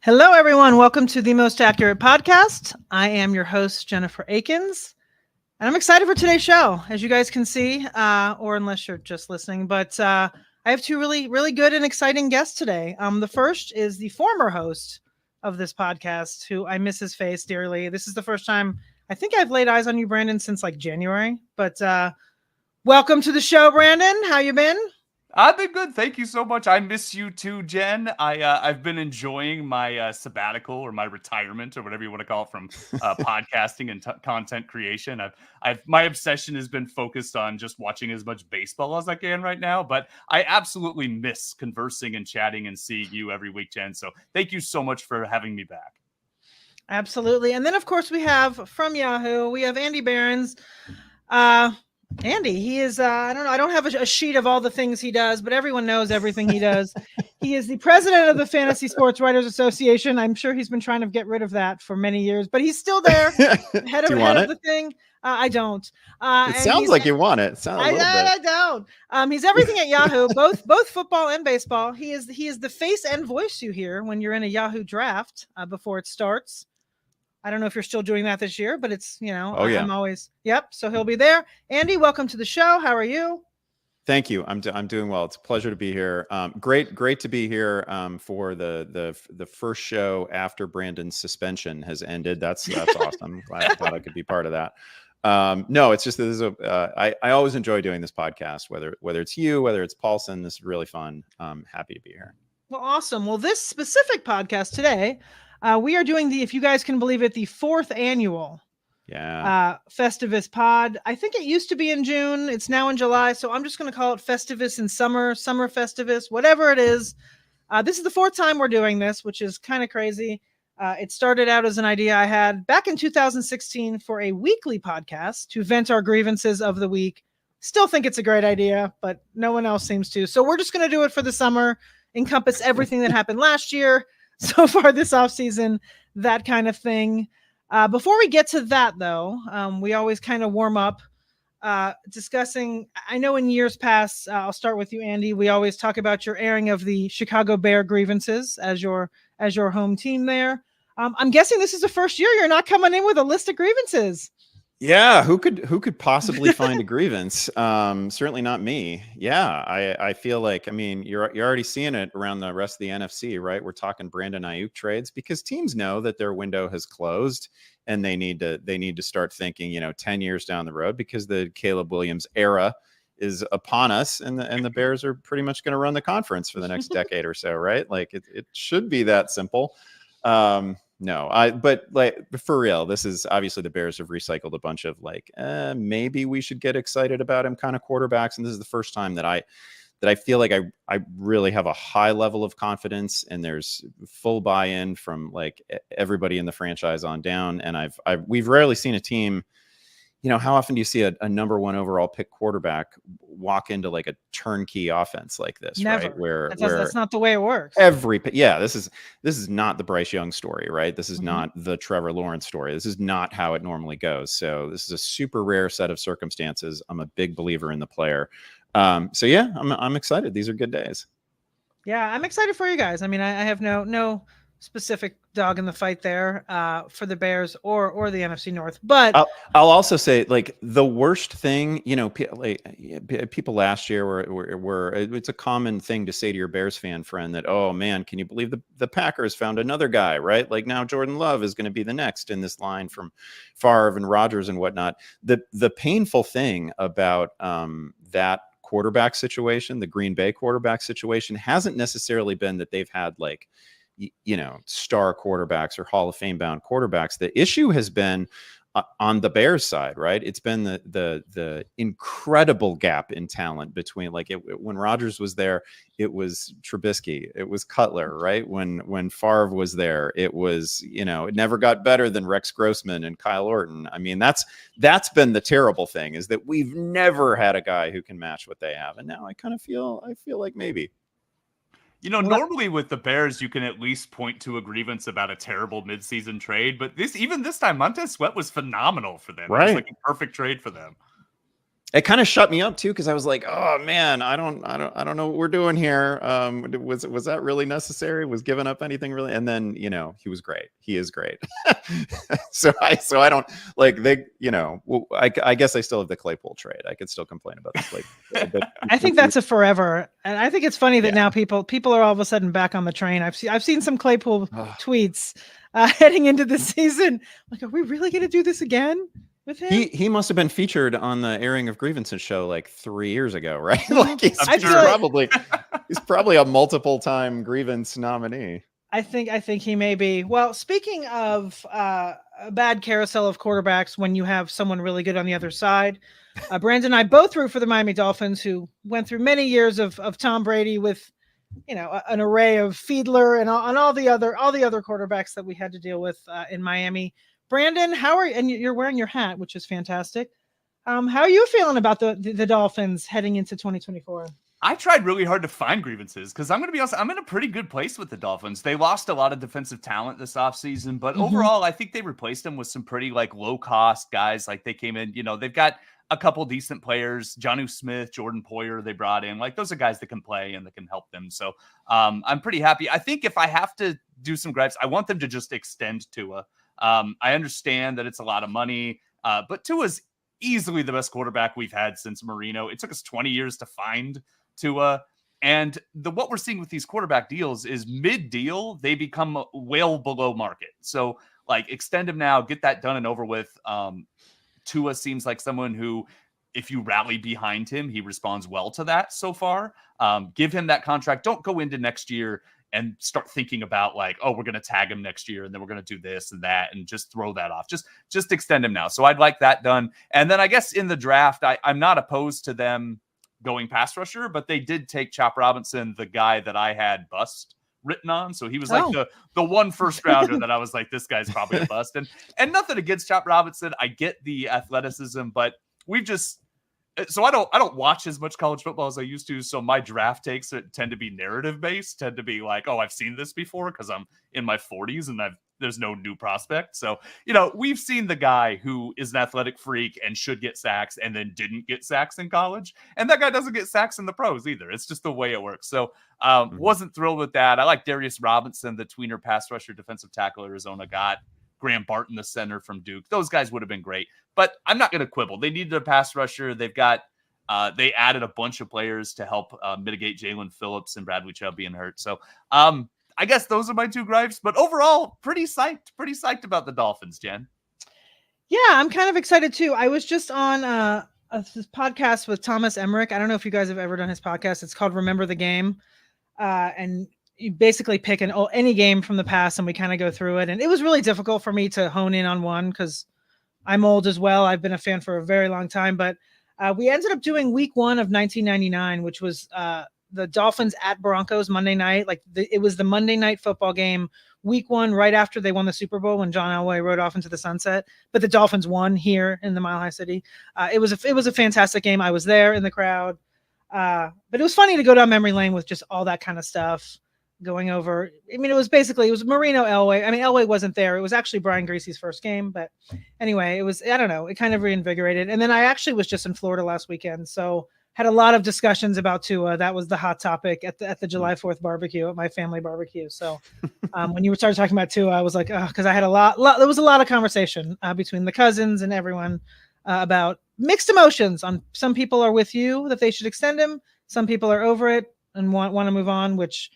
Hello, everyone. Welcome to the Most Accurate Podcast. I am your host, Jennifer Akins, and I'm excited for today's show, as you guys can see, or unless you're just listening. But I have two really good and exciting guests today. The first is the former host of this podcast, who I miss his face dearly. This is the first time I think I've laid eyes on you, Brandon, since like January. But welcome to the show, Brandon. How you been? I've been good. Thank you so much. I miss you too, Jen. I've been enjoying my sabbatical or my retirement or whatever you want to call it from podcasting and content creation. I've my obsession has been focused on just watching as much baseball as I can right now. But I absolutely miss conversing and chatting and seeing you every week, Jen. So thank you so much for having me back. Absolutely. And then, of course, we have from Yahoo, we have Andy Behrens. Andy, he is, I don't know, I don't have a sheet of all the things he does, but everyone knows everything he does. He is the president of the Fantasy Sports Writers Association. I'm sure he's been trying to get rid of that for many years, but he's still there, head of the thing. I don't. It sounds like you want it. I don't. He's everything at Yahoo, both football and baseball. He is the face and voice you hear when you're in a Yahoo draft before it starts. I don't know if you're still doing that this year, but it's, I'm always, so he'll be there. Andy, welcome to the show. How are you? Thank you. I'm doing well. It's a pleasure to be here. Great to be here for the first show after Brandon's suspension has ended. That's awesome. glad I could be part of that. No, it's just that I always enjoy doing this podcast, whether it's you, whether it's Paulson. This is really fun. Happy to be here. Well, awesome. Well, this specific podcast today, we are doing if you guys can believe it, the 4th annual Festivus pod. I think it used to be in June. It's now in July. So I'm just going to call it Festivus in summer Festivus, whatever it is. This is the 4th time we're doing this, which is kind of crazy. It started out as an idea I had back in 2016 for a weekly podcast to vent our grievances of the week. Still think it's a great idea, but no one else seems to. So we're just going to do it for the summer, encompass everything that happened last year, so far this off season, that kind of thing. Before we get to that, though, we always kind of warm up discussing. I know in years past, I'll start with you, Andy. We always talk about your airing of the Chicago Bear grievances as your home team there. I'm guessing this is the first year you're not coming in with a list of grievances. Yeah, who could possibly find a grievance? Certainly not me. Yeah, I feel like, you're already seeing it around the rest of the NFC, right? We're talking Brandon Ayuk trades because teams know that their window has closed and they need to start thinking, 10 years down the road, because the Caleb Williams era is upon us, and the Bears are pretty much going to run the conference for the next decade or so, right? Like it should be that simple. But for real, this is obviously the Bears have recycled a bunch of maybe we should get excited about him kind of quarterbacks. And this is the first time that I feel like I really have a high level of confidence, and there's full buy-in from everybody in the franchise on down. And we've rarely seen a team, how often do you see a number 1 overall pick quarterback walk into a turnkey offense like this? Never. Right? Where that's not the way it works. This is not the Bryce Young story, right? This is not the Trevor Lawrence story. This is not how it normally goes. So this is a super rare set of circumstances. I'm a big believer in the player. I'm excited. These are good days. Yeah, I'm excited for you guys. I have no specific dog in the fight there for the Bears or the NFC North. But I'll also say, the worst thing, people last year were it's a common thing to say to your Bears fan friend that, oh man, can you believe the Packers found another guy, right? Like now Jordan Love is going to be the next in this line from Favre and Rodgers and whatnot. The painful thing about that quarterback situation, the Green Bay quarterback situation, hasn't necessarily been that they've had star quarterbacks or Hall of Fame bound quarterbacks. The issue has been on the Bears side, right? It's been the incredible gap in talent between when Rodgers was there, it was Trubisky, it was Cutler, right? When Favre was there, it was, it never got better than Rex Grossman and Kyle Orton. That's been the terrible thing, is that we've never had a guy who can match what they have. And now I feel like maybe. Normally with the Bears, you can at least point to a grievance about a terrible midseason trade. But this time, Montez Sweat was phenomenal for them. Right. It was a perfect trade for them. It kind of shut me up too, because I was like, oh man, I don't know what we're doing here. Was that really necessary? Was giving up anything really? And then, you know, he was great. He is great. so I don't like they, you know, I guess I still have the Claypool trade. I could still complain about the Claypool trade, but I think that's a forever. And I think it's funny that now people are all of a sudden back on the train. I've seen some Claypool tweets heading into the season. Like, are we really going to do this again? With him? He must have been featured on the airing of Grievances show like 3 years ago, right? Like he's probably a multiple time Grievance nominee. I think he may be. Well, speaking of a bad carousel of quarterbacks, when you have someone really good on the other side, Brandon and I both root for the Miami Dolphins, who went through many years of Tom Brady with, you know, an array of Fiedler and all the other quarterbacks that we had to deal with in Miami. Brandon, how are you? And you're wearing your hat, which is fantastic. How are you feeling about the Dolphins heading into 2024? I tried really hard to find grievances because I'm going to be honest, I'm in a pretty good place with the Dolphins. They lost a lot of defensive talent this offseason, but overall, I think they replaced them with some pretty like low cost guys. Like they came in, you know, they've got a couple decent players, Jonnu Smith, Jordan Poyer, they brought in. Like those are guys that can play and that can help them. So I'm pretty happy. I think if I have to do some gripes, I want them to just extend Tua. I understand that it's a lot of money, but Tua's easily the best quarterback we've had since Marino. It took us 20 years to find Tua. And what we're seeing with these quarterback deals is mid-deal, they become well below market. So like extend him now, get that done and over with. Tua seems like someone who, if you rally behind him, he responds well to that so far. Give him that contract. Don't go into next year and start thinking about like, oh, we're going to tag him next year and then we're going to do this and that and just throw that off. Just extend him now. So I'd like that done. And then I guess in the draft, I'm not opposed to them going pass rusher, but they did take Chop Robinson, the guy that I had bust written on. So he was like the one first rounder that I was like, this guy's probably a bust. And nothing against Chop Robinson. I get the athleticism, but we've just, so I don't watch as much college football as I used to. So my draft takes tend to be narrative based, tend to be like, oh, I've seen this before because I'm in my 40s and there's no new prospect. So, you know, we've seen the guy who is an athletic freak and should get sacks and then didn't get sacks in college. And that guy doesn't get sacks in the pros either. It's just the way it works. So wasn't thrilled with that. I like Darius Robinson, the tweener pass rusher, defensive tackle Arizona got. Graham Barton, the center from Duke. Those guys would have been great, but I'm not going to quibble. They needed a pass rusher. They've got, they added a bunch of players to help mitigate Jalen Phillips and Bradley Chubb being hurt. So I guess those are my two gripes, but overall pretty psyched about the Dolphins, Jen. Yeah, I'm kind of excited too. I was just on this podcast with Thomas Emmerich. I don't know if you guys have ever done his podcast. It's called Remember the Game. And you basically pick any game from the past and we kind of go through it. And it was really difficult for me to hone in on one because I'm old as well. I've been a fan for a very long time, but we ended up doing week 1 of 1999, which was the Dolphins at Broncos Monday night. It was the Monday night football game, week 1, right after they won the Super Bowl when John Elway rode off into the sunset, but the Dolphins won here in the Mile High City. It was a fantastic game. I was there in the crowd. But it was funny to go down memory lane with just all that kind of stuff going over. I mean, it was Marino, Elway. I mean, Elway wasn't there. It was actually Brian Griese's first game, but anyway, I don't know. It kind of reinvigorated. And then I actually was just in Florida last weekend. So had a lot of discussions about Tua. That was the hot topic at the July 4th barbecue, at my family barbecue. So when you started talking about Tua, I was like, because I had there was a lot of conversation between the cousins and everyone about mixed emotions. On some people are with you that they should extend him. Some people are over it and want to move on, which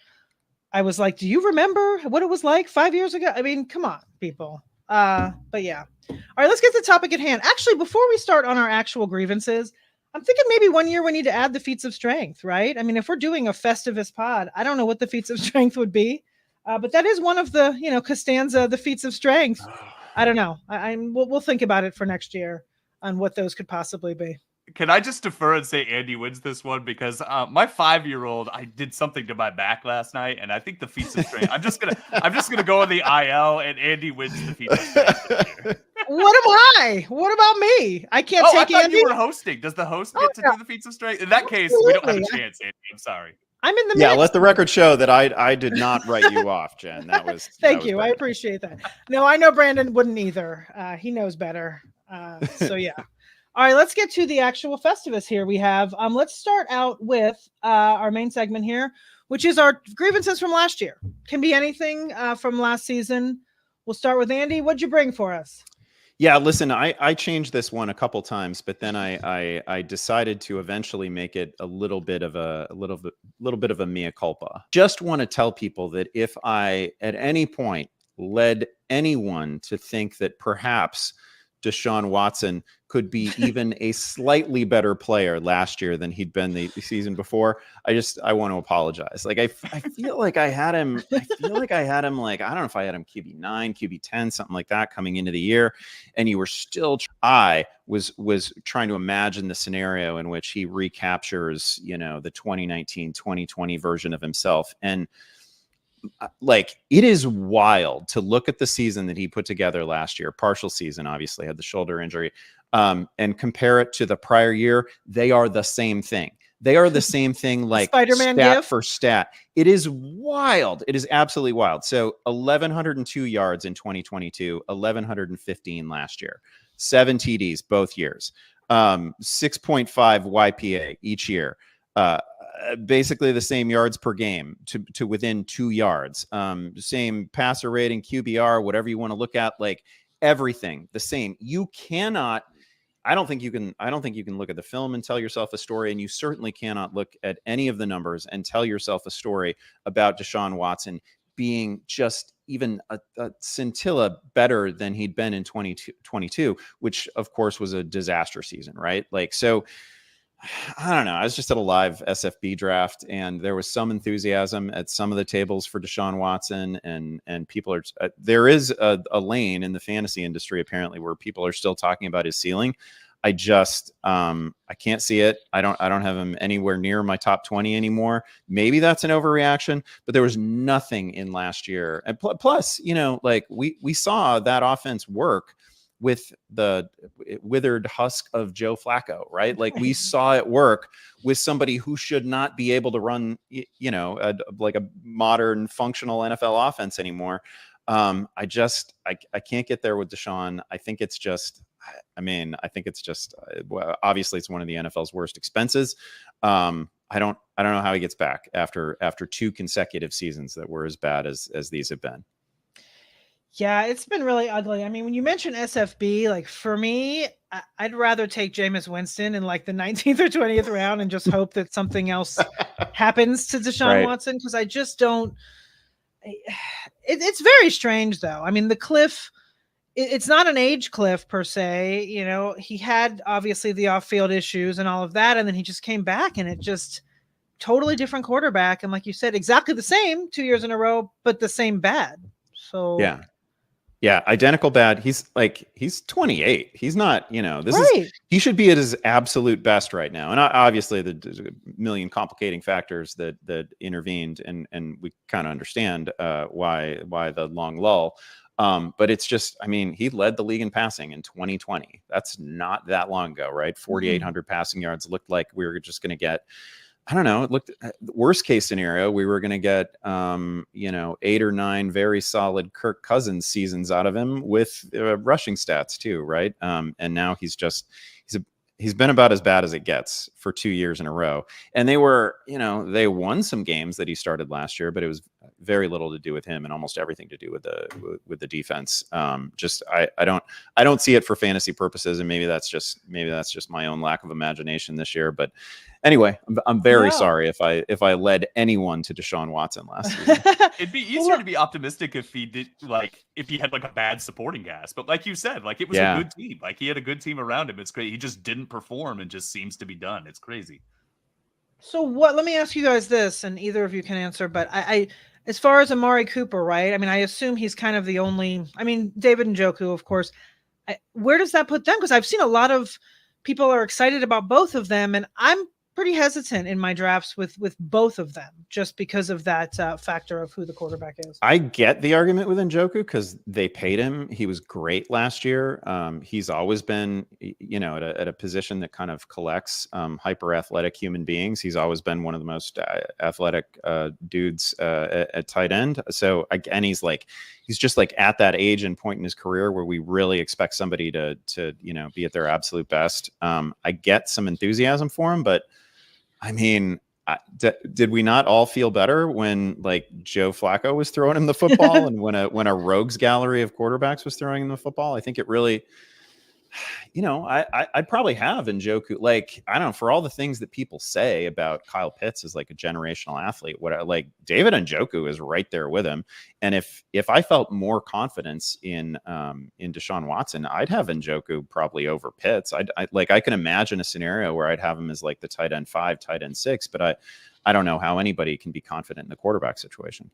I was like, do you remember what it was like 5 years ago? I mean, come on, people. But yeah. All right, let's get to the topic at hand. Actually, before we start on our actual grievances, I'm thinking maybe one year we need to add the feats of strength, right? I mean, if we're doing a Festivus pod, I don't know what the feats of strength would be, but that is one of the, Costanza, the feats of strength. I don't know. We'll think about it for next year on what those could possibly be. Can I just defer and say Andy wins this one because my 5-year-old, I did something to my back last night, and I think the feats of strength. I'm just gonna go on the IL, and Andy wins the feats of strength. What am I? What about me? I can't take I thought Andy. You were hosting. Does the host get to do the feats of strength? In that case, we don't have a chance, Andy. I'm sorry. I'm in the mix. Let the record show that I did not write you off, Jen. That was Thank you. I appreciate that. No, I know Brandon wouldn't either. He knows better. So yeah. All right, let's get to the actual Festivus here. We have, let's start out with our main segment here, which is our grievances from last year. Can be anything from last season. We'll start with Andy. What'd you bring for us? Yeah, listen, I changed this one a couple times, but then I decided to eventually make it a little bit of a mea culpa. Just want to tell people that if I at any point led anyone to think that perhaps Deshaun Watson could be even a slightly better player last year than he'd been the season before, I want to apologize. Like I feel like I had him. I don't know if I had him QB9, QB10, something like that coming into the year, and you were still. I was trying to imagine the scenario in which he recaptures, the 2019, 2020 version of himself, and like it is wild to look at the season that he put together last year, partial season, obviously had the shoulder injury, and compare it to the prior year. They are the same thing. They are the same thing, like Spider-Man stat gif for stat. It is wild. It is absolutely wild. So 1,102 yards in 2022, 1,115 last year, 7 TDs both years, 6.5 YPA each year. Basically the same yards per game to within 2 yards, same passer rating, QBR, whatever you want to look at, like everything the same. I don't think you can look at the film and tell yourself a story, and you certainly cannot look at any of the numbers and tell yourself a story about Deshaun Watson being just even a scintilla better than he'd been in 2022, which of course was a disaster season, right? Like, so I don't know. I was just at a live SFB draft, and there was some enthusiasm at some of the tables for Deshaun Watson, and people are. There is a lane in the fantasy industry apparently where people are still talking about his ceiling. I just I can't see it. I don't have him anywhere near my top 20 anymore. Maybe that's an overreaction, but there was nothing in last year. And plus, like we saw that offense work with the withered husk of Joe Flacco, right? Like we saw it work with somebody who should not be able to run, like a modern functional NFL offense anymore. I can't get there with Deshaun. I think it's just, obviously it's one of the NFL's worst expenses. I don't know how he gets back after 2 consecutive seasons that were as bad as these have been. Yeah, it's been really ugly. I mean, when you mention SFB, like for me, I'd rather take Jameis Winston in like the 19th or 20th round and just hope that something else happens to Deshaun Watson, because I just don't. It's very strange, though. I mean, the cliff, it's not an age cliff per se. He had obviously the off-field issues and all of that, and then he just came back, and it just totally different quarterback. And like you said, exactly the same 2 years in a row, but the same bad. So yeah, identical bad. He's 28. He's not, he should be at his absolute best right now. And obviously there's a million complicating factors that intervened, and we kind of understand why the long lull. But it's just, I mean, he led the league in passing in 2020. That's not that long ago, right? 4,800 passing yards. Looked like we were just going to get, I don't know. It looked worst case scenario. We were going to get, 8 or 9 very solid Kirk Cousins seasons out of him with rushing stats too. Right. And now he's been about as bad as it gets for 2 years in a row. And they won some games that he started last year, but it was very little to do with him and almost everything to do with the defense. I don't see it for fantasy purposes, and maybe that's just my own lack of imagination this year. But anyway, I'm very sorry if I led anyone to Deshaun Watson last season. It'd be easier to be optimistic if he had like a bad supporting cast. But like you said, like it was a good team. Like he had a good team around him. It's great. He just didn't perform and just seems to be done. It's crazy. So let me ask you guys this, and either of you can answer, but I as far as Amari Cooper, right? I mean, I assume he's kind of the only, David Njoku, of course. Where does that put them? Because I've seen a lot of people are excited about both of them, and I'm pretty hesitant in my drafts with both of them, just because of that factor of who the quarterback is. I get the argument with Njoku because they paid him. He was great last year. He's always been, at a position that kind of collects hyper athletic human beings. He's always been one of the most athletic dudes at tight end. So again, he's just like at that age and point in his career where we really expect somebody to be at their absolute best. I get some enthusiasm for him, but I mean, did we not all feel better when like Joe Flacco was throwing him the football and when a rogues gallery of quarterbacks was throwing him the football? I think it really, I'd probably have Njoku. Like, I don't know, for all the things that people say about Kyle Pitts as like a generational athlete, like David Njoku is right there with him. And if I felt more confidence in Deshaun Watson, I'd have Njoku probably over Pitts. I can imagine a scenario where I'd have him as like the tight end 5, tight end 6, but I don't know how anybody can be confident in the quarterback situation.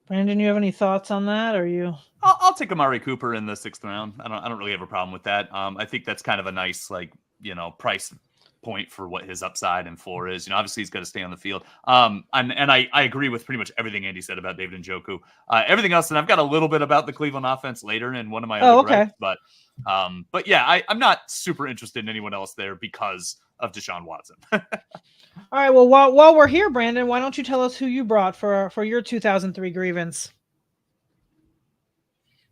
Brandon, you have any thoughts on that? Or you? I'll take Amari Cooper in the 6th round. I don't really have a problem with that. I think that's kind of a nice price point for what his upside and floor is. Obviously he's got to stay on the field. And I agree with pretty much everything Andy said about David Njoku. Everything else, and I've got a little bit about the Cleveland offense later in one of my other gripes, but yeah, I'm not super interested in anyone else there because of Deshaun Watson. All right. Well, while we're here, Brandon, why don't you tell us who you brought for your 2003 grievance?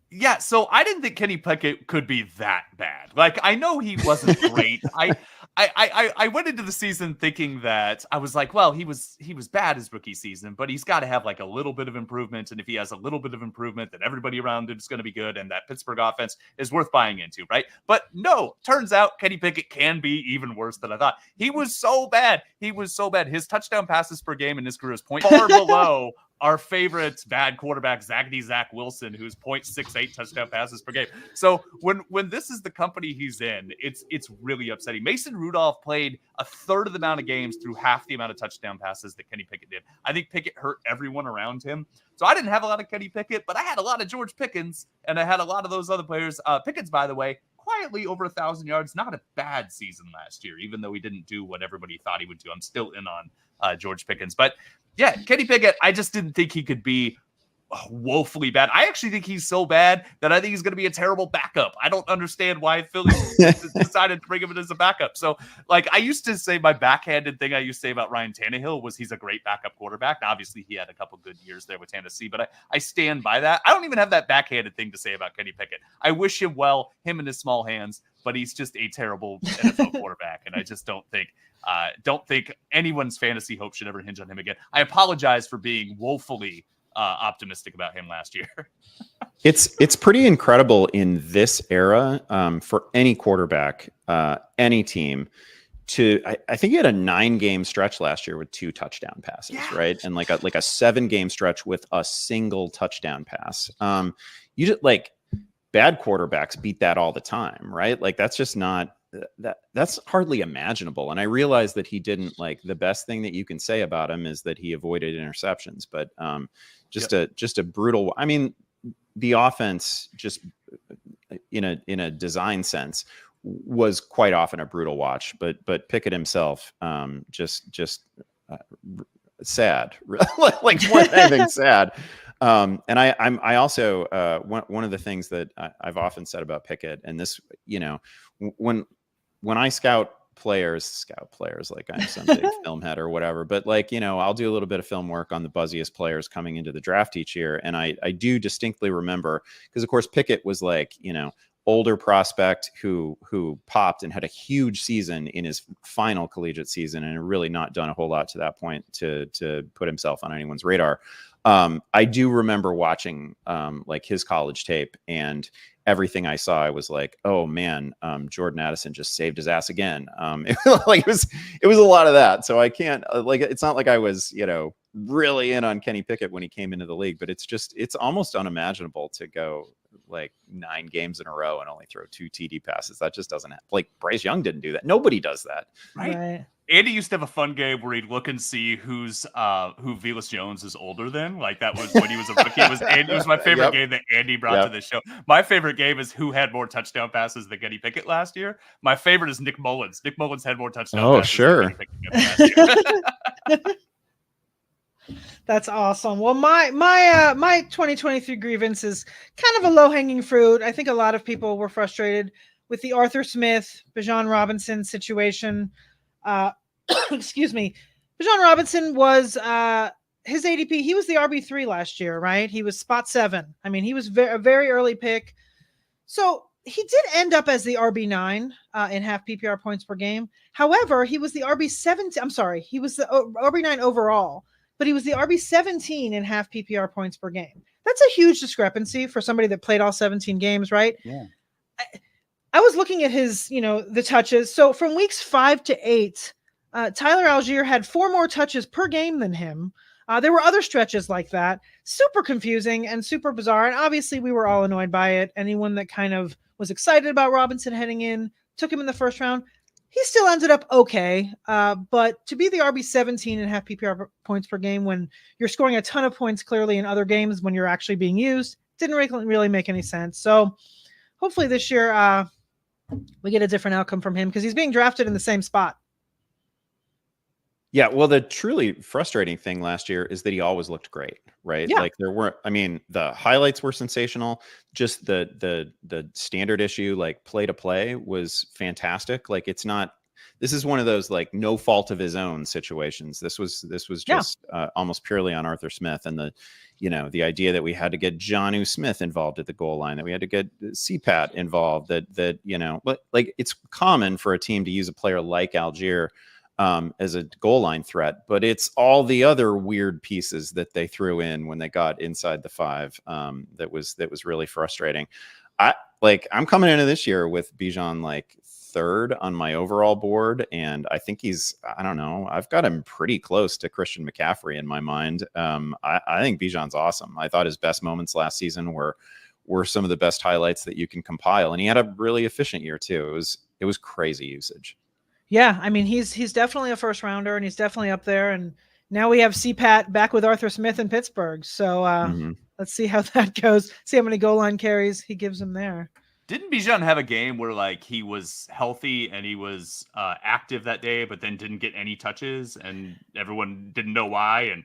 Yeah, so I didn't think Kenny Pickett could be that bad. Like, I know he wasn't great. I went into the season thinking that I was like, well, he was bad his rookie season, but he's got to have like a little bit of improvement. And if he has a little bit of improvement, then everybody around him is going to be good. And that Pittsburgh offense is worth buying into, right? But no, turns out Kenny Pickett can be even worse than I thought. He was so bad. His touchdown passes per game in his career is far below our favorite bad quarterback, Zach Wilson, who's 0.68 touchdown passes per game. So when this is the company he's in, it's really upsetting. Mason Rudolph played a third of the amount of games through half the amount of touchdown passes that Kenny Pickett did. I think Pickett hurt everyone around him. So I didn't have a lot of Kenny Pickett, but I had a lot of George Pickens, and I had a lot of those other players. Pickens, by the way, quietly over 1,000 yards. Not a bad season last year, even though he didn't do what everybody thought he would do. I'm still in on George Pickens. But yeah, Kenny Pickett, I just didn't think he could be woefully bad. I actually think he's so bad that I think he's going to be a terrible backup. I don't understand why Philly decided to bring him in as a backup. So, like, I used to say my backhanded thing I used to say about Ryan Tannehill was he's a great backup quarterback. Now, obviously, he had a couple good years there with Tennessee, but I stand by that. I don't even have that backhanded thing to say about Kenny Pickett. I wish him well, him and his small hands, but he's just a terrible NFL quarterback, and I just don't think anyone's fantasy hope should ever hinge on him again. I apologize for being woefully optimistic about him last year. It's pretty incredible in this era for any quarterback, any team. I think he had a 9-game stretch last year with 2 touchdown passes, right? And like a 7-game stretch with a single touchdown pass. You just like bad quarterbacks beat that all the time, right? Like that's just not. That's hardly imaginable. And I realize that he didn't like the best thing that you can say about him is that he avoided interceptions, but just a brutal. I mean, the offense just in a design sense was quite often a brutal watch, but Pickett himself just sad, like more than anything sad. And I also one of the things that I've often said about Pickett, and this, when I scout players like I'm some big film head or whatever, but like, I'll do a little bit of film work on the buzziest players coming into the draft each year. And I do distinctly remember, because of course Pickett was like, older prospect who popped and had a huge season in his final collegiate season and had really not done a whole lot to that point to put himself on anyone's radar. I do remember watching like his college tape, and everything I saw, I was like, oh man, Jordan Addison just saved his ass again. It was a lot of that. So I can't it's not like I was, really in on Kenny Pickett when he came into the league, but it's almost unimaginable to go like 9 games in a row and only throw 2 TD passes. That just doesn't happen. Like Bryce Young didn't do that. Nobody does that. Right. Andy used to have a fun game where he'd look and see who Velus Jones is older than. Like that was when he was a rookie. It was my favorite game that Andy brought to the show. My favorite game is who had more touchdown passes than Kenny Pickett last year. My favorite is Nick Mullins. Nick Mullins had more touchdown passes than Kenny Pickett last year. That's awesome. Well, my 2023 grievance is kind of a low-hanging fruit. I think a lot of people were frustrated with the Arthur Smith, Bijan Robinson situation. Excuse me. Bijan Robinson was his ADP. He was the RB3 last year, right? He was spot 7. I mean, he was a very early pick. So he did end up as the RB9 in half PPR points per game. However, he was the RB17. I'm sorry. He was the RB9 overall, but he was the RB17 in half PPR points per game. That's a huge discrepancy for somebody that played all 17 games, right? Yeah. I was looking at his, the touches. So from weeks 5 to 8, Tyler Algier had 4 more touches per game than him. There were other stretches like that. Super confusing and super bizarre. And obviously we were all annoyed by it. Anyone that kind of was excited about Robinson heading in, took him in the first round. He still ended up okay. But to be the RB17 and half PPR points per game when you're scoring a ton of points clearly in other games when you're actually being used, didn't really make any sense. So hopefully this year we get a different outcome from him because he's being drafted in the same spot. Yeah, well, the truly frustrating thing last year is that he always looked great, right? Yeah. Like the highlights were sensational. Just the standard issue, like play to play, was fantastic. Like this is one of those like no fault of his own situations. This was just almost purely on Arthur Smith and the idea that we had to get Jonnu Smith involved at the goal line, that we had to get CPAT involved, but like it's common for a team to use a player like Algier as a goal line threat, but it's all the other weird pieces that they threw in when they got inside the 5 that was really frustrating. I'm coming into this year with Bijan like 3rd on my overall board, and I think I've got him pretty close to Christian McCaffrey in my mind. I think Bijan's awesome. I thought his best moments last season were some of the best highlights that you can compile, and he had a really efficient year too. It was crazy usage. Yeah, I mean, he's definitely a first rounder, and he's definitely up there. And now we have CPAT back with Arthur Smith in Pittsburgh. So let's see how that goes. See how many goal line carries he gives him there. Didn't Bijan have a game where like he was healthy and he was active that day, but then didn't get any touches, and everyone didn't know why? And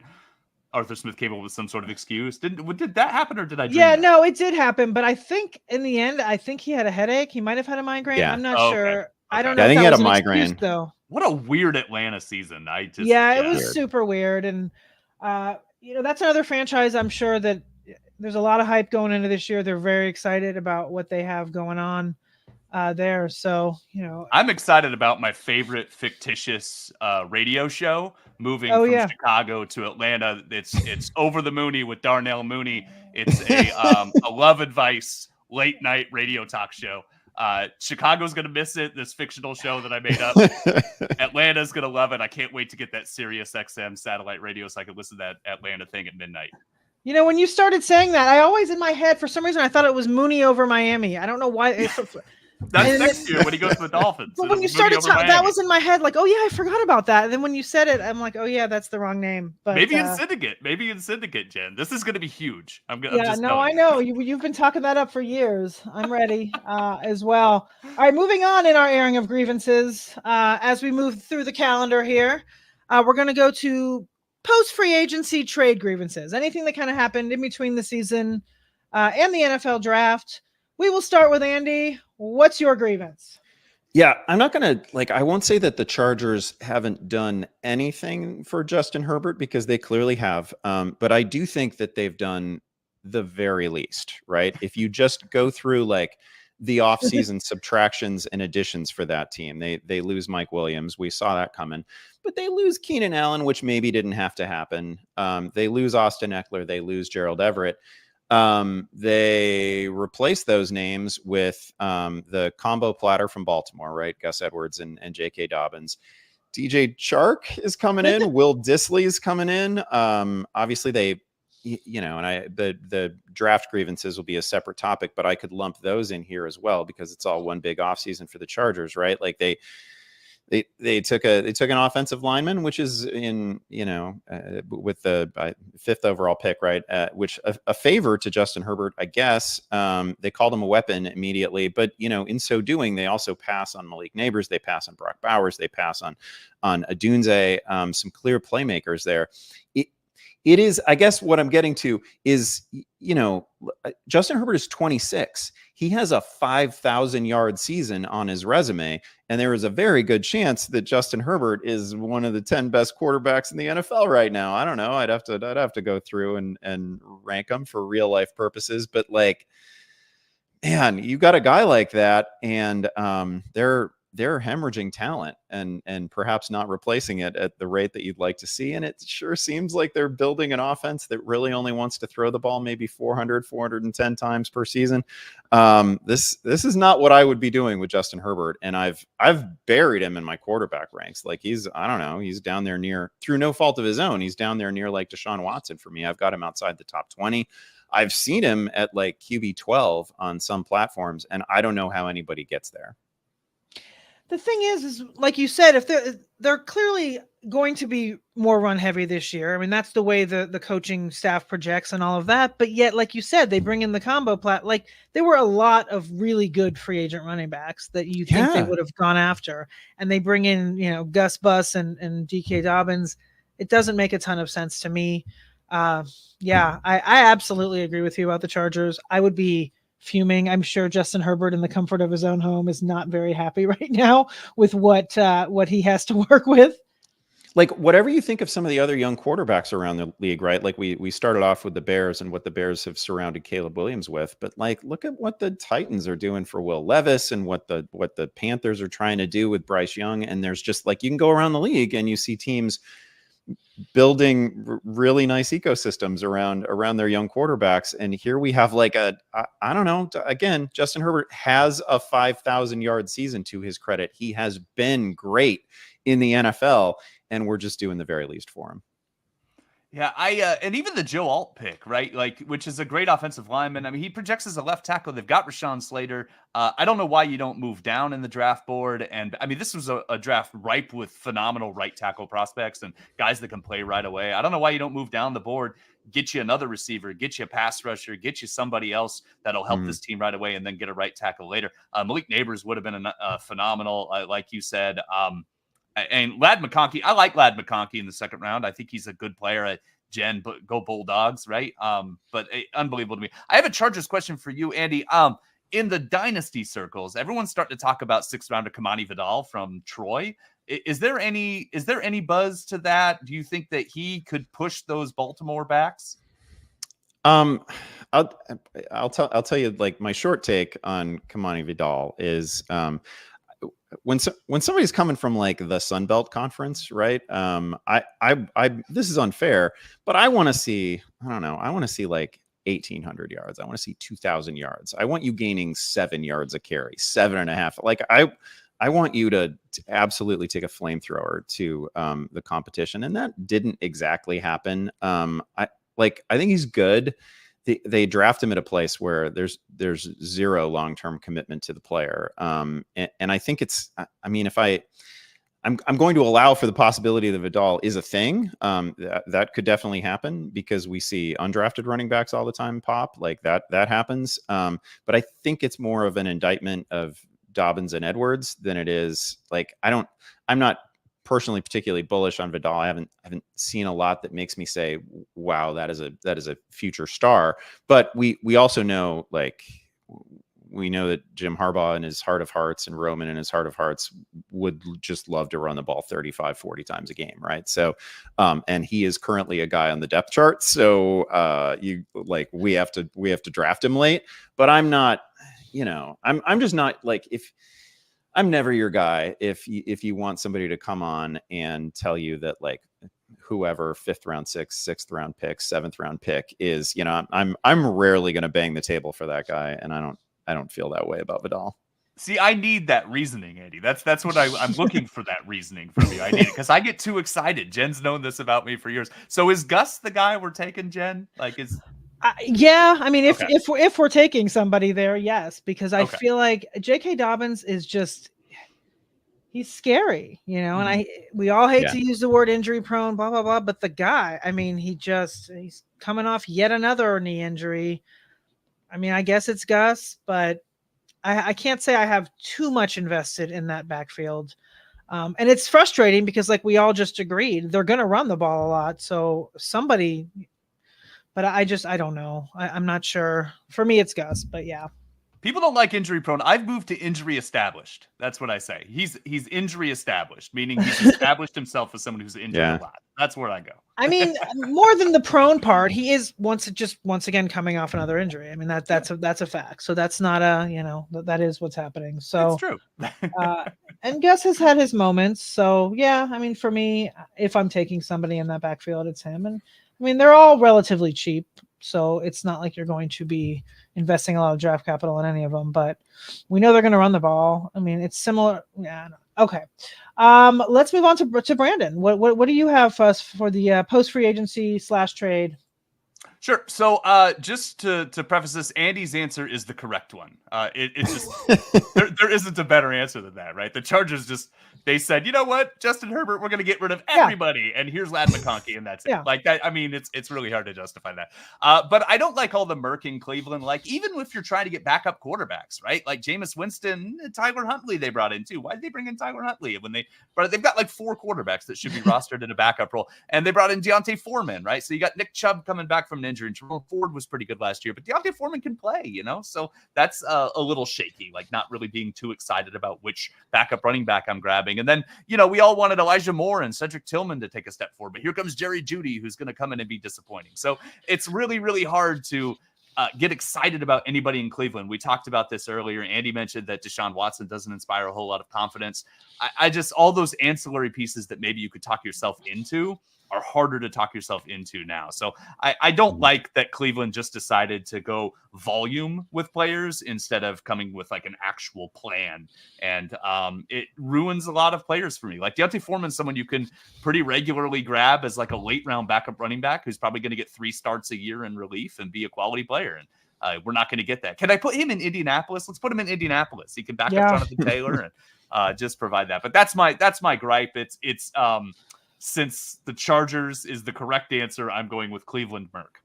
Arthur Smith came up with some sort of excuse. Did that happen, or did I dream that? No, it did happen. But I think in the end, he had a headache. He might have had a migraine. Yeah. I'm not sure. Okay. I don't know. I think he had a migraine excuse, though. What a weird Atlanta season. It was super weird. And, that's another franchise. I'm sure that there's a lot of hype going into this year. They're very excited about what they have going on there. So, I'm excited about my favorite fictitious radio show moving from Chicago to Atlanta. It's Over the Mooney with Darnell Mooney. It's a love advice late night radio talk show. Chicago's gonna miss it, this fictional show that I made up. Atlanta's gonna love it. I can't wait to get that Sirius XM satellite radio so I can listen to that Atlanta thing at midnight. When you started saying that, I always in my head, for some reason, I thought it was Mooney over Miami. I don't know why. That's next year when he goes to the Dolphins. But when you started talking, that was in my head, like, oh yeah, I forgot about that. And then when you said it, I'm like, oh yeah, that's the wrong name. But maybe in Syndicate, Jen. This is going to be huge. I know. You've been talking that up for years. I'm ready as well. All right, moving on in our airing of grievances. As we move through the calendar here, we're going to go to post-free agency trade grievances. Anything that kind of happened in between the season and the NFL draft. We will start with Andy. What's your grievance? Yeah, I'm not going to I won't say that the Chargers haven't done anything for Justin Herbert, because they clearly have. But I do think that they've done the very least, right? If you just go through like the offseason subtractions and additions for that team, they lose Mike Williams. We saw that coming, but they lose Keenan Allen, which maybe didn't have to happen. They lose Austin Eckler. They lose Gerald Everett. They replace those names with the combo platter from Baltimore, right? Gus Edwards and J.K. Dobbins. DJ Chark is coming in. Will Dissly is coming in. Obviously, the draft grievances will be a separate topic, but I could lump those in here as well because it's all one big offseason for the Chargers, right? Like they They took an offensive lineman, which is in, with the 5th overall pick, right? Which a favor to Justin Herbert, I guess. They called him a weapon immediately, but in so doing, they also pass on Malik Neighbors, they pass on Brock Bowers, they pass on Adunze, some clear playmakers there. It is, I guess what I'm getting to is, Justin Herbert is 26. He has a 5,000 yard season on his resume. And there is a very good chance that Justin Herbert is one of the 10 best quarterbacks in the NFL right now. I don't know. I'd have to go through and rank them for real life purposes. But man, you got a guy like that, and they're hemorrhaging talent and perhaps not replacing it at the rate that you'd like to see. And it sure seems like they're building an offense that really only wants to throw the ball maybe 410 times per season. This is not what I would be doing with Justin Herbert. And I've buried him in my quarterback ranks. Like he's down there near, through no fault of his own, he's down there near like Deshaun Watson for me. I've got him outside the top 20. I've seen him at like QB 12 on some platforms, and I don't know how anybody gets there. The thing is like you said, if they're clearly going to be more run heavy this year. I mean, that's the way the coaching staff projects and all of that. But yet, like you said, they bring in the combo like there were a lot of really good free agent running backs that you think they would have gone after. And they bring in, Gus Bus and DK Dobbins. It doesn't make a ton of sense to me. I absolutely agree with you about the Chargers. I would be fuming. I'm sure Justin Herbert in the comfort of his own home is not very happy right now with what he has to work with. Like whatever you think of some of the other young quarterbacks around the league, right? Like we started off with the Bears and what the Bears have surrounded Caleb Williams with, but like look at what the Titans are doing for Will Levis and what the Panthers are trying to do with Bryce Young. And there's just like, you can go around the league and you see teams building really nice ecosystems around their young quarterbacks. And here we have like I don't know, again, Justin Herbert has a 5,000 yard season to his credit. He has been great in the NFL, and we're just doing the very least for him. Yeah, and even the Joe Alt pick, right? Like, which is a great offensive lineman. I mean, he projects as a left tackle. They've got Rashawn Slater. I don't know why you don't move down in the draft board. And I mean, this was a draft ripe with phenomenal right tackle prospects and guys that can play right away. I don't know why you don't move down the board, get you another receiver, get you a pass rusher, get you somebody else that'll help this team right away, and then get a right tackle later. Malik Neighbors would have been phenomenal, like you said. And Ladd McConkey, I like Ladd McConkey in the second round. I think he's a good player at Jen, but go Bulldogs, right? But unbelievable to me. I have a Chargers question for you, Andy. In the dynasty circles, everyone's starting to talk about 6th rounder Kamani Vidal from Troy. Is there any buzz to that? Do you think that he could push those Baltimore backs? I'll tell you, like, my short take on Kamani Vidal is when somebody's coming from like the Sun Belt Conference, right? This is unfair, but I want to see, I want to see like 1,800 yards. I want to see 2,000 yards. I want you gaining 7 yards a carry, 7.5. Like I want you to absolutely take a flamethrower to the competition, and that didn't exactly happen. I think he's good. They draft him at a place where there's zero long-term commitment to the player. And I think I'm going to allow for the possibility that Vidal is a thing. That could definitely happen because we see undrafted running backs all the time pop, like that happens. But I think it's more of an indictment of Dobbins and Edwards than it is like, I'm not personally particularly bullish on Vidal. I haven't seen a lot that makes me say, wow, that is a future star. But we also know, like, we know that Jim Harbaugh in his heart of hearts and Roman in his heart of hearts would just love to run the ball 35, 40 times a game. Right. So, and he is currently a guy on the depth chart. So we have to draft him late, but I'm not, I'm just not like, I'm never your guy if you want somebody to come on and tell you that like whoever 5th round, 6th round pick, 7th round pick is, I'm rarely going to bang the table for that guy. And I don't feel that way about Vidal. See, I need that reasoning, Andy. That's what I'm looking for, that reasoning from you. I need it because I get too excited. Jen's known this about me for years. So is Gus the guy we're taking, Jen? Like yeah, I mean, if we're taking somebody there, yes, because I feel like J.K. Dobbins is just, he's scary, and we all hate to use the word injury prone, blah, blah, blah. But the guy, I mean, he's coming off yet another knee injury. I mean, I guess it's Gus, but I can't say I have too much invested in that backfield. And it's frustrating because, like we all just agreed, they're going to run the ball a lot. So somebody, but I don't know. I'm not sure. For me, it's Gus, but yeah. People don't like injury prone. I've moved to injury established. That's what I say. He's injury established, meaning he's established himself as someone who's injured a lot. That's where I go. I mean, more than the prone part, he is once again coming off another injury. I mean, that's a fact. So that's not that is what's happening. So it's true. And Gus has had his moments. So yeah, I mean, for me, if I'm taking somebody in that backfield, it's him. And I mean, they're all relatively cheap. So it's not like you're going to be investing a lot of draft capital in any of them, but we know they're going to run the ball. I mean, it's similar. Yeah. Okay. Let's move on to Brandon. What do you have for us for the post free agency / trade? Sure. So just to preface this, Andy's answer is the correct one. It's just there isn't a better answer than that, right? The Chargers they said, you know what, Justin Herbert, we're going to get rid of everybody, and here's Ladd McConkey, and that's it. Like that. I mean, it's really hard to justify that. But I don't like all the murk in Cleveland. Like even if you're trying to get backup quarterbacks, right? Like Jameis Winston, Tyler Huntley, they brought in too. Why did they bring in Tyler Huntley when they've got like 4 quarterbacks that should be rostered in a backup role, and they brought in Deontay Foreman, right? So you got Nick Chubb coming back from an injury, and Jerome Ford was pretty good last year, but Deontay Foreman can play, so that's a little shaky, like not really being too excited about which backup running back I'm grabbing. And then, we all wanted Elijah Moore and Cedric Tillman to take a step forward, but here comes Jerry Jeudy, who's going to come in and be disappointing. So it's really, really hard to get excited about anybody in Cleveland. We talked about this earlier. Andy mentioned that Deshaun Watson doesn't inspire a whole lot of confidence. I just, all those ancillary pieces that maybe you could talk yourself into are harder to talk yourself into now. So I don't like that Cleveland just decided to go volume with players instead of coming with like an actual plan. And it ruins a lot of players for me. Like Deontay Foreman, someone you can pretty regularly grab as like a late round backup running back who's probably going to get 3 starts a year in relief and be a quality player. And we're not going to get that. Can I put him in Indianapolis? Let's put him in Indianapolis. He can back up Jonathan Taylor and just provide that. But that's my gripe. It's since the Chargers is the correct answer, I'm going with Cleveland Merc.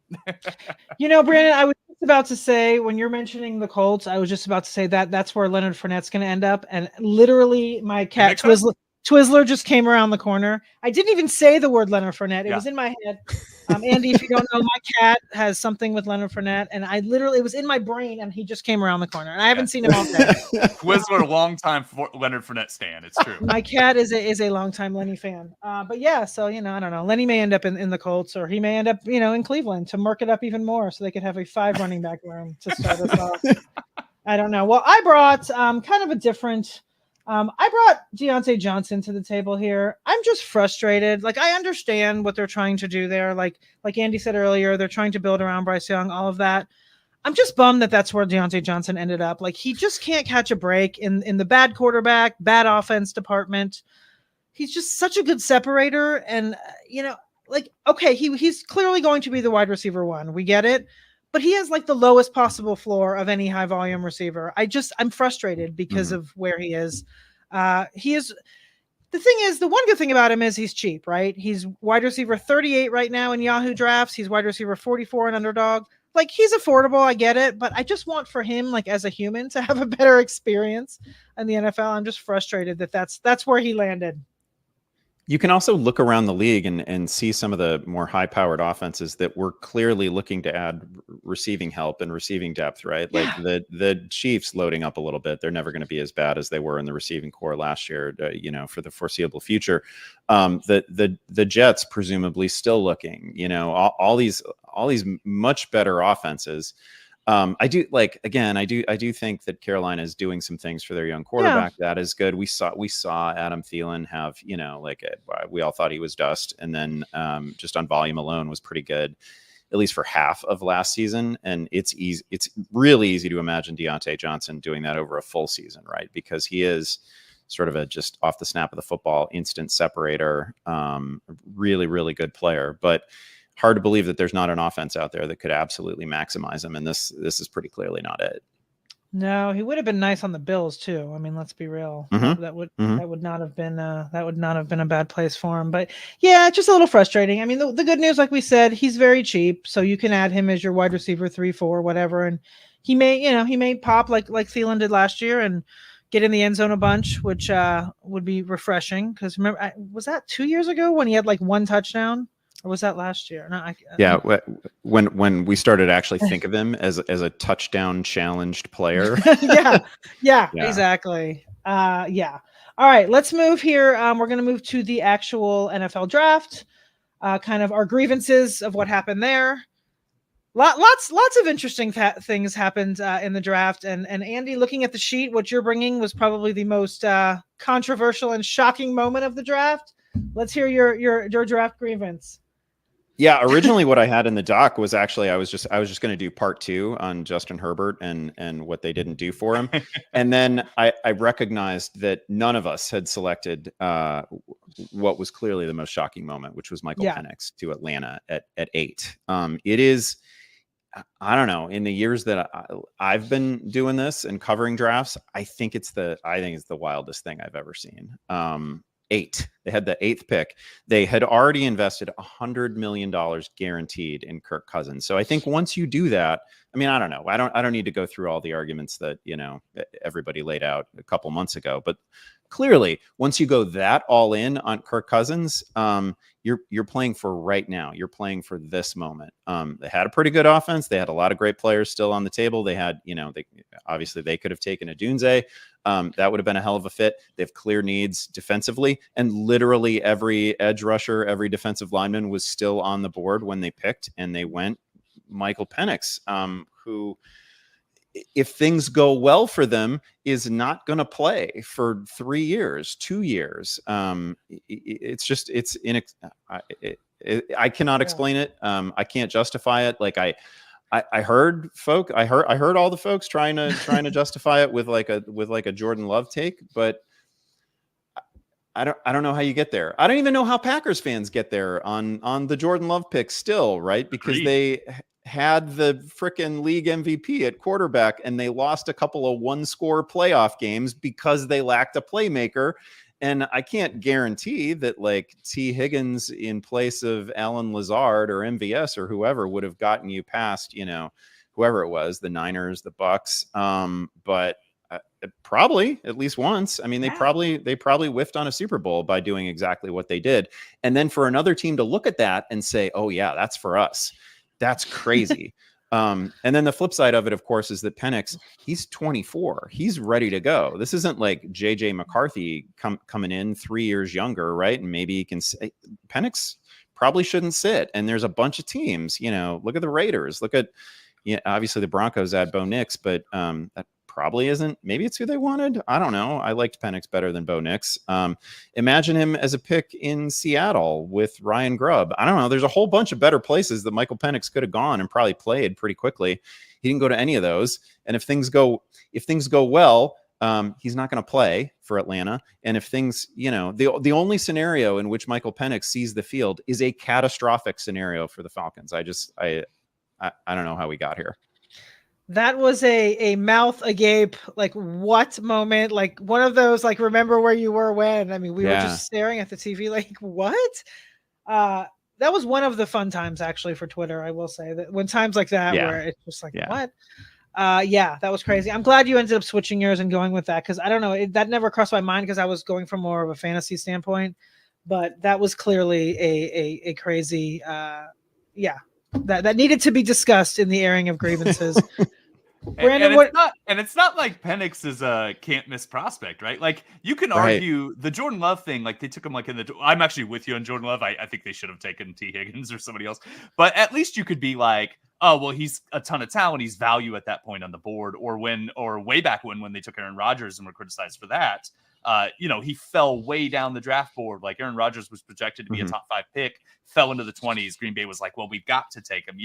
Brandon, I was just about to say, when you're mentioning the Colts, I was just about to say that's where Leonard Fournette's going to end up. And literally my cat Twizzler just came around the corner. I didn't even say the word Leonard Fournette. It was in my head. Andy, if you don't know, my cat has something with Leonard Fournette, and it was in my brain, and he just came around the corner, and I haven't seen him all day. Twizzler, longtime Leonard Fournette stan. It's true. My cat is a longtime Lenny fan. But yeah, so I don't know. Lenny may end up in the Colts, or he may end up in Cleveland to murk it up even more, so they could have a 5 running back room to start us off. I don't know. Well, I brought kind of a different. I brought Deontay Johnson to the table here. I'm just frustrated. Like, I understand what they're trying to do there. Like Andy said earlier, they're trying to build around Bryce Young, all of that. I'm just bummed that that's where Deontay Johnson ended up. Like, he just can't catch a break in the bad quarterback, bad offense department. He's just such a good separator. And, okay, he's clearly going to be the wide receiver 1. We get it. But he has like the lowest possible floor of any high volume receiver. I'm frustrated because of where he is. The thing is, the one good thing about him is he's cheap, right? He's wide receiver 38 right now in Yahoo drafts. He's wide receiver 44 in Underdog. Like, he's affordable. I get it. But I just want for him, like, as a human, to have a better experience in the NFL. I'm just frustrated that that's where he landed. You can also look around the league and see some of the more high-powered offenses that were clearly looking to add receiving help and receiving depth, right? Like the Chiefs loading up a little bit. They're never going to be as bad as they were in the receiving core last year, for the foreseeable future. The Jets presumably still looking, all these much better offenses. I do think that Carolina is doing some things for their young quarterback. Yeah. That is good. We saw Adam Thielen have, we all thought he was dust. And then just on volume alone was pretty good, at least for half of last season. And it's really easy to imagine Deontay Johnson doing that over a full season, right? Because he is sort of a just off the snap of the football instant separator, really, really good player. But hard to believe that there's not an offense out there that could absolutely maximize him. And this is pretty clearly not it. No, he would have been nice on the Bills too. I mean, let's be real. That would not have been a bad place for him. But yeah, just a little frustrating. I mean, the good news, like we said, he's very cheap, so you can add him as your wide receiver 3-4, whatever, and he may pop like Thielen did last year and get in the end zone a bunch, which would be refreshing. Because remember, was that 2 years ago when he had like one touchdown? Or was that last year? No, yeah. When we started to actually think of him as a touchdown challenged player. yeah, exactly. Yeah. All right, let's move here. We're going to move to the actual NFL draft. Kind of our grievances of what happened there. Lots of interesting things happened in the draft. And Andy, looking at the sheet, what you're bringing was probably the most controversial and shocking moment of the draft. Let's hear your draft grievance. Yeah, originally what I had in the doc was actually I was just going to do part 2 on Justin Herbert and what they didn't do for him, and then I recognized that none of us had selected what was clearly the most shocking moment, which was Michael Penix to Atlanta at 8. It is, I don't know, in the years that I've been doing this and covering drafts, I think it's the wildest thing I've ever seen. 8. They had the 8th pick. They had already invested $100 million guaranteed in Kirk Cousins. So I think once you do that, I mean, I don't know. I don't need to go through all the arguments that, everybody laid out a couple months ago, but clearly once you go that all in on Kirk Cousins, you're playing for right now. You're playing for this moment. They had a pretty good offense. They had a lot of great players still on the table. They had, they could have taken a Dunze. That would have been a hell of a fit. They have clear needs defensively, and literally every edge rusher, every defensive lineman was still on the board when they picked, and they went Michael Penix, who, if things go well for them, is not going to play for 3 years, 2 years. I cannot explain it. I can't justify it. Like I heard all the folks trying to justify it with like a Jordan Love take, but I don't know how you get there. I don't even know how Packers fans get there on the Jordan Love pick still, right? Because they had the frickin' league MVP at quarterback, and they lost a couple of 1-score playoff games because they lacked a playmaker. And I can't guarantee that like T. Higgins in place of Alan Lazard or MVS or whoever would have gotten you past, whoever it was, the Niners, the Bucks. But probably at least once. I mean, they probably whiffed on a Super Bowl by doing exactly what they did. And then for another team to look at that and say, oh yeah, that's for us. That's crazy. And then the flip side of it, of course, is that Penix, he's 24. He's ready to go. This isn't like JJ McCarthy coming in 3 years younger, right? And maybe he can say Penix probably shouldn't sit. And there's a bunch of teams, look at the Raiders, look at, obviously the Broncos add Bo Nix, but that probably isn't. Maybe it's who they wanted. I don't know. I liked Penix better than Bo Nix. Imagine him as a pick in Seattle with Ryan Grubb. I don't know. There's a whole bunch of better places that Michael Penix could have gone and probably played pretty quickly. He didn't go to any of those. And if things go well, he's not going to play for Atlanta. And if things, the only scenario in which Michael Penix sees the field is a catastrophic scenario for the Falcons. I don't know how we got here. That was a mouth agape, like what moment, like one of those, like, remember where you were when, I mean, we were just staring at the TV like, what? That was one of the fun times actually for Twitter. I will say that when times like that, where it's just like, what? That was crazy. I'm glad you ended up switching yours and going with that. Cause I don't know, that never crossed my mind cause I was going from more of a fantasy standpoint, but that was clearly a crazy, that needed to be discussed in the airing of grievances. Brandon, and it's not like Penix is a can't miss prospect, right? Like you can argue the Jordan Love thing, like they took him like I'm actually with you on Jordan Love. I think they should have taken T. Higgins or somebody else, but at least you could be like, oh, well, he's a ton of talent. He's value at that point on the board, or way back when they took Aaron Rodgers and were criticized for that. He fell way down the draft board. Like Aaron Rodgers was projected to be a top 5 pick, fell into the 20s. Green Bay was like, well, we've got to take him.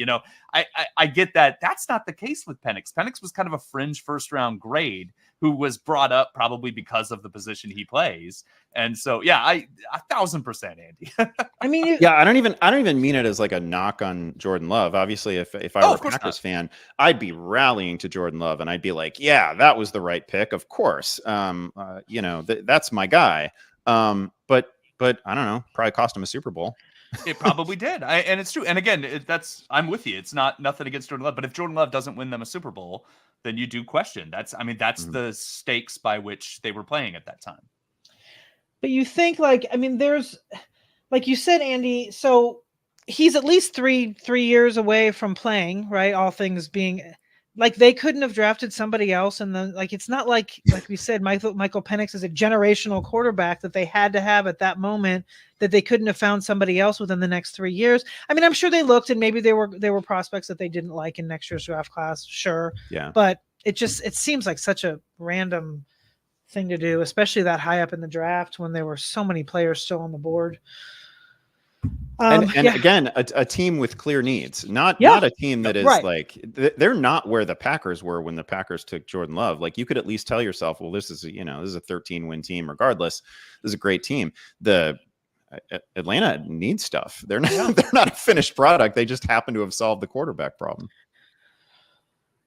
I get that. That's not the case with Penix. Penix was kind of a fringe first round grade, who was brought up probably because of the position he plays. And so, yeah, 1,000%, Andy. I mean, yeah, I don't even mean it as like a knock on Jordan Love. Obviously, if I were a Packers fan, I'd be rallying to Jordan Love and I'd be like, yeah, that was the right pick. Of course. That's my guy. But I don't know, probably cost him a Super Bowl. It probably did. And it's true. And again, I'm with you. It's nothing against Jordan Love, but if Jordan Love doesn't win them a Super Bowl, then you do question. That's the stakes by which they were playing at that time. But you think there's, like you said, Andy, so he's at least three years away from playing, right? All things being like, they couldn't have drafted somebody else. And then it's not like we said, Michael Penix is a generational quarterback that they had to have at that moment, that they couldn't have found somebody else within the next 3 years. I mean, I'm sure they looked and maybe there were prospects that they didn't like in next year's draft class. Sure. Yeah. But it seems like such a random thing to do, especially that high up in the draft when there were so many players still on the board. Again, a team with clear needs, not a team that is like, they're not where the Packers were when the Packers took Jordan Love. Like, you could at least tell yourself, well, this is a 13-win team regardless. This is a great team. Atlanta needs stuff. They're not a finished product. They just happen to have solved the quarterback problem.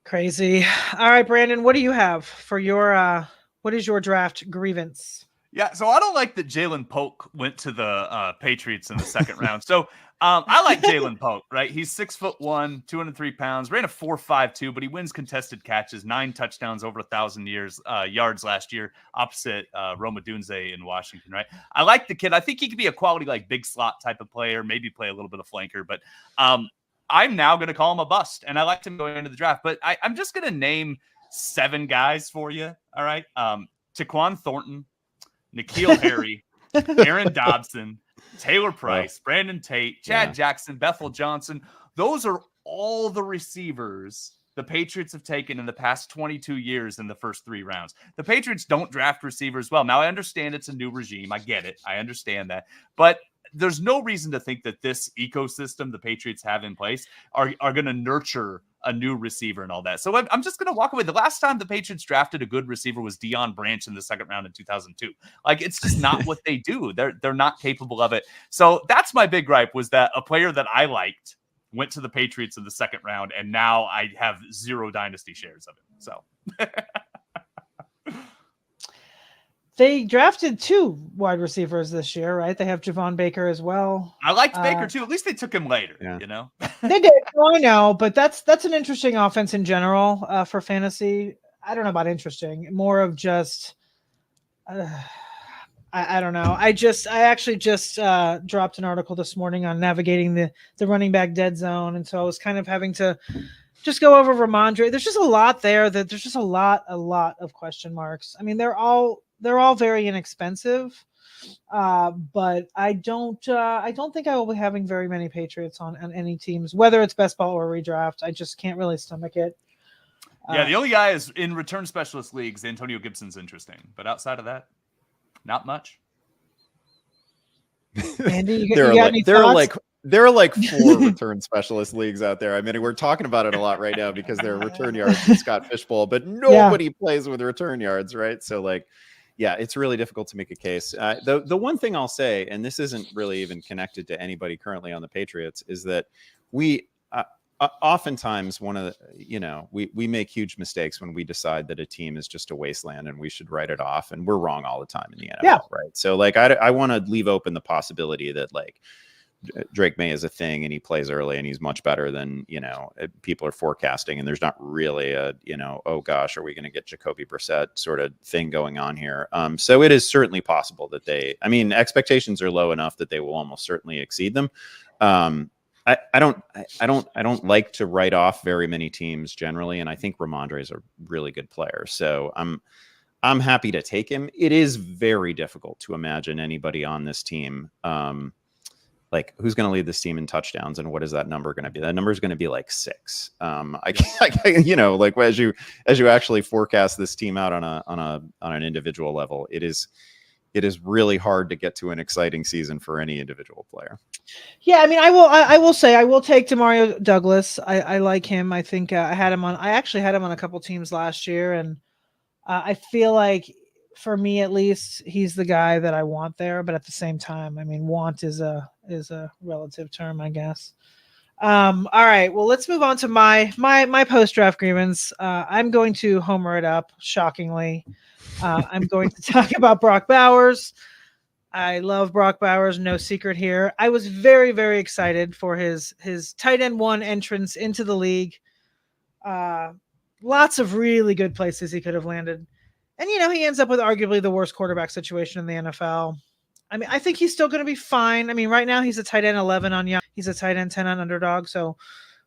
Crazy. All right, Brandon, what do you have for your what is your draft grievance? Yeah, so I don't like that Jalen Polk went to the Patriots in the second round. So I like Jalen Polk, right? He's 6'1", 203 pounds, ran a 4.52, but he wins contested catches, 9 touchdowns, over 1,000 yards last year, opposite Roma Dunze in Washington, right? I like the kid. I think he could be a quality, like, big slot type of player, maybe play a little bit of flanker, but I'm now going to call him a bust, and I liked him going into the draft. But I'm just going to name 7 guys for you, all right? Tyquan Thornton, N'Keal Harry, Aaron Dobson, Taylor Price, Brandon Tate, Chad Jackson, Bethel Johnson. Those are all the receivers the Patriots have taken in the past 22 years in the first 3 rounds. The Patriots don't draft receivers well. Now, I understand it's a new regime. I get it. I understand that. But there's no reason to think that this ecosystem the Patriots have in place are going to nurture a new receiver and all that. So I'm just going to walk away. The last time the Patriots drafted a good receiver was Deion Branch in the second round in 2002. Like, it's just not what they do. They're not capable of it. So that's my big gripe, was that a player that I liked went to the Patriots in the second round, and now I have 0 dynasty shares of it. So they drafted 2 wide receivers this year, right? They have Javon Baker as well. I liked Baker too. At least they took him later, you know? They did. Oh, I know, but that's an interesting offense in general for fantasy. I don't know about interesting, more of just, I don't know. I actually just dropped an article this morning on navigating the running back dead zone. And so I was kind of having to just go over Ramondre. There's just a lot there that there's just a lot of question marks. I mean, they're all very inexpensive, but I don't think I will be having very many Patriots on any teams, whether it's best ball or redraft. I just can't really stomach it. Yeah, the only guy is in return specialist leagues. Antonio Gibson's interesting, but outside of that, not much. Andy, there are like 4 return specialist leagues out there. I mean, we're talking about it a lot right now because they're return yards and Scott Fishbowl, but nobody plays with return yards, right? So, like, yeah, it's really difficult to make a case. The one thing I'll say, and this isn't really even connected to anybody currently on the Patriots, is that we oftentimes we make huge mistakes when we decide that a team is just a wasteland and we should write it off, and we're wrong all the time in the NFL, right? So, like, I want to leave open the possibility that, like, Drake May is a thing and he plays early and he's much better than, people are forecasting. And there's not really a, oh gosh, are we going to get Jacoby Brissett sort of thing going on here? So it is certainly possible that expectations are low enough that they will almost certainly exceed them. I don't like to write off very many teams generally. And I think Ramondre is a really good player. So I'm happy to take him. It is very difficult to imagine anybody on this team, like, who's going to lead this team in touchdowns, and what is that number going to be? That number is going to be like 6. Like, as you actually forecast this team out on an individual level, it is really hard to get to an exciting season for any individual player. Yeah, I mean, I will say I will take Demario Douglas. I like him. I think I actually had him on a couple teams last year, and I feel like, for me at least, he's the guy that I want there. But at the same time, I mean, want is a relative term, I guess. All right, well, let's move on to my post draft grievance. I'm going to homer it up, shockingly. I'm going to talk about Brock Bowers. I love Brock Bowers, no secret here. I was very, very excited for his tight end 1 entrance into the league. Lots of really good places he could have landed. And, he ends up with arguably the worst quarterback situation in the NFL. I mean, I think he's still going to be fine. I mean, right now he's a tight end 11 on Young. He's a tight end 10 on Underdog. So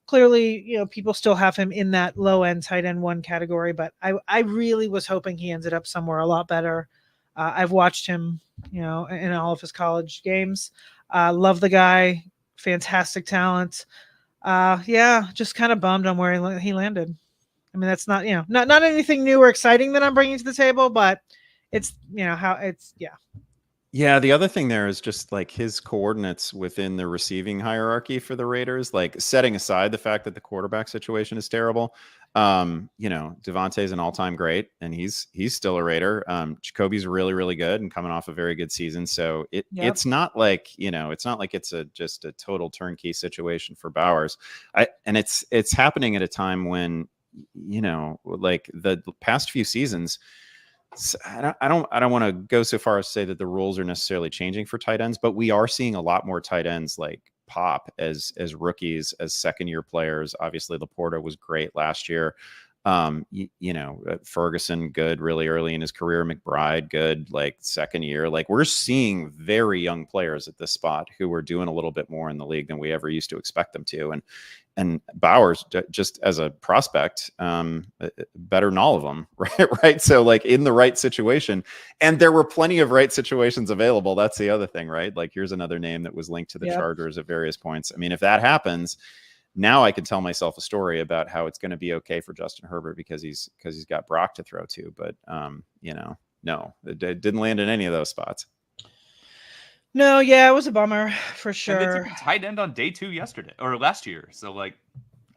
clearly, people still have him in that low end tight end 1 category. But I really was hoping he ended up somewhere a lot better. I've watched him, in all of his college games. Love the guy. Fantastic talent. Just kind of bummed on where he landed. I mean, that's not, not anything new or exciting that I'm bringing to the table, but it's, how it's, yeah. Yeah, the other thing there is just like his coordinates within the receiving hierarchy for the Raiders, like setting aside the fact that the quarterback situation is terrible. Devontae's an all-time great, and he's still a Raider. Jacoby's really, really good and coming off a very good season. So it's not like, it's just a total turnkey situation for Bowers. And it's happening at a time when, like the past few seasons, I don't want to go so far as to say that the rules are necessarily changing for tight ends, but we are seeing a lot more tight ends like pop as rookies, as second-year players. Obviously, Laporta was great last year. Ferguson, good really early in his career. McBride, good like second year. Like we're seeing very young players at this spot who are doing a little bit more in the league than we ever used to expect them to. And Bowers, just as a prospect, better than all of them, right? So like in the right situation, and there were plenty of right situations available. That's the other thing, right? Like here's another name that was linked to the Chargers at various points. I mean, if that happens, now I can tell myself a story about how it's going to be okay for Justin Herbert because he's got Brock to throw to. But no, it didn't land in any of those spots. No, yeah, it was a bummer for sure. And they took a tight end on day 2 yesterday or last year. So like,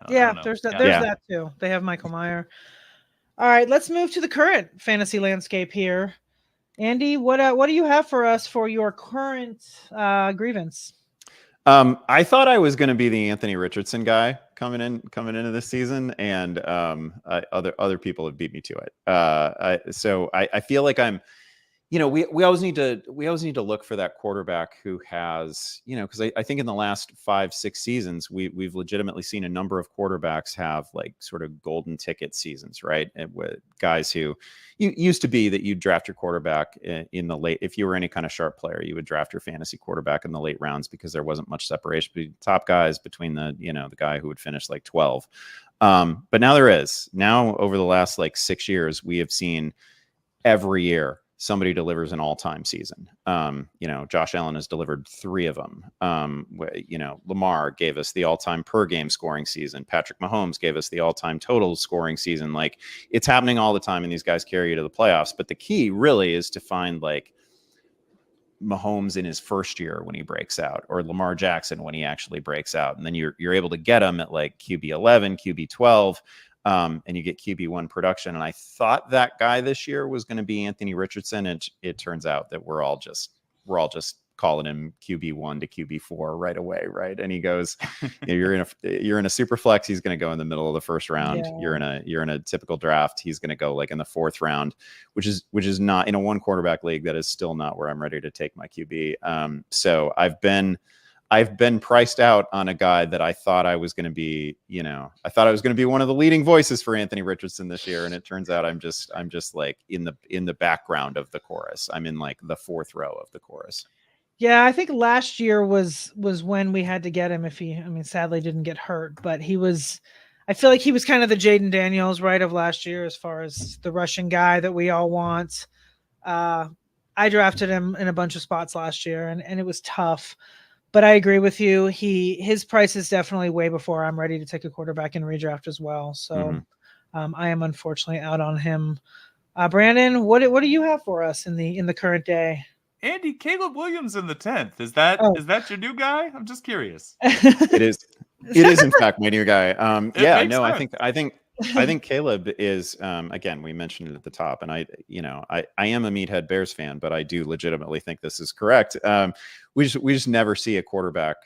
there's that. There's that too. They have Michael Mayer. All right, let's move to the current fantasy landscape here. Andy, what do you have for us for your current grievance? I thought I was going to be the Anthony Richardson guy coming into this season, and other people have beat me to it. So I feel like I'm. We always need to look for that quarterback who has, because I think in the last 5-6 seasons, we've legitimately seen a number of quarterbacks have like sort of golden ticket seasons, right? And with guys who used to be that you'd draft your quarterback in the late, if you were any kind of sharp player, you would draft your fantasy quarterback in the late rounds because there wasn't much separation between top guys, between the guy who would finish like 12. But now there is. Now over the last like 6 years, we have seen every year somebody delivers an all-time season. Josh Allen has delivered 3 of them. Lamar gave us the all-time per game scoring season. Patrick Mahomes gave us the all-time total scoring season. Like it's happening all the time, and these guys carry you to the playoffs. But the key really is to find like Mahomes in his first year when he breaks out, or Lamar Jackson when he actually breaks out. And then you're able to get him at like QB 11, QB 12. And you get QB1 production. And I thought that guy this year was going to be Anthony Richardson. And it turns out that we're all just calling him QB1 to QB4 right away. Right. And he goes, you're in a super flex. He's going to go in the middle of the first round. Yeah. You're in a typical draft. He's going to go like in the 4th round, which is not in a 1 quarterback league. That is still not where I'm ready to take my QB. So I've been priced out on a guy that I thought I was going to be, one of the leading voices for Anthony Richardson this year. And it turns out I'm just like in the background of the chorus. I'm in like the 4th row of the chorus. Yeah, I think last year was when we had to get him if he, sadly didn't get hurt, but I feel like he was kind of the Jaden Daniels, right, of last year as far as the Russian guy that we all want. I drafted him in a bunch of spots last year and it was tough. But I agree with you. His price is definitely way before I'm ready to take a quarterback in redraft as well. So I am unfortunately out on him. Brandon, what do you have for us in the current day? Andy, Caleb Williams in the 10th. Is that your new guy? I'm just curious. It is in fact my new guy. I think Caleb is again, we mentioned it at the top, and I am a Meathead Bears fan, but I do legitimately think this is correct. We just never see a quarterback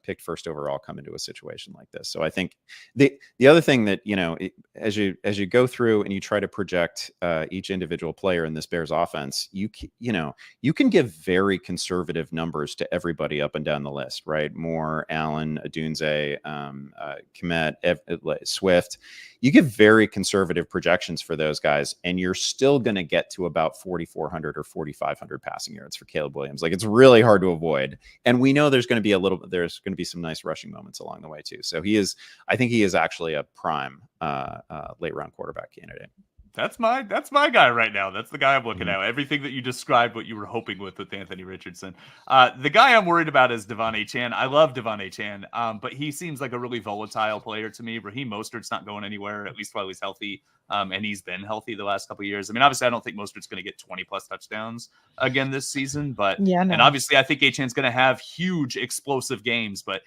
picked first overall come into a situation like this. So I think the other thing that, as you go through and you try to project each individual player in this Bears offense, you can give very conservative numbers to everybody up and down the list, right? Moore, Allen, Adunze, Kmet, Swift. You give very conservative projections for those guys, and you're still going to get to about 4,400 or 4,500 passing yards for Caleb Williams. Like, it's really hard to avoid. And we know there's going to be some nice rushing moments along the way too. So I think he is actually a prime late round quarterback candidate. That's my guy right now. That's the guy I'm looking at. Everything that you described, what you were hoping with Anthony Richardson. The guy I'm worried about is Devon Achane. I love Devon Achane, but he seems like a really volatile player to me. Raheem Mostert's not going anywhere, at least while he's healthy. And he's been healthy the last couple of years. I mean, obviously, I don't think Mostert's going to get 20 plus touchdowns again this season, but and obviously, I think Achane's going to have huge explosive games, but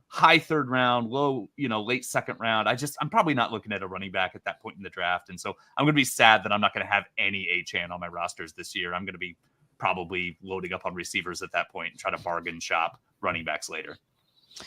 high third round, low, late second round. I'm probably not looking at a running back at that point in the draft. And so I'm going to be sad that I'm not going to have any Achane on my rosters this year. I'm going to be probably loading up on receivers at that point and try to bargain shop running backs later.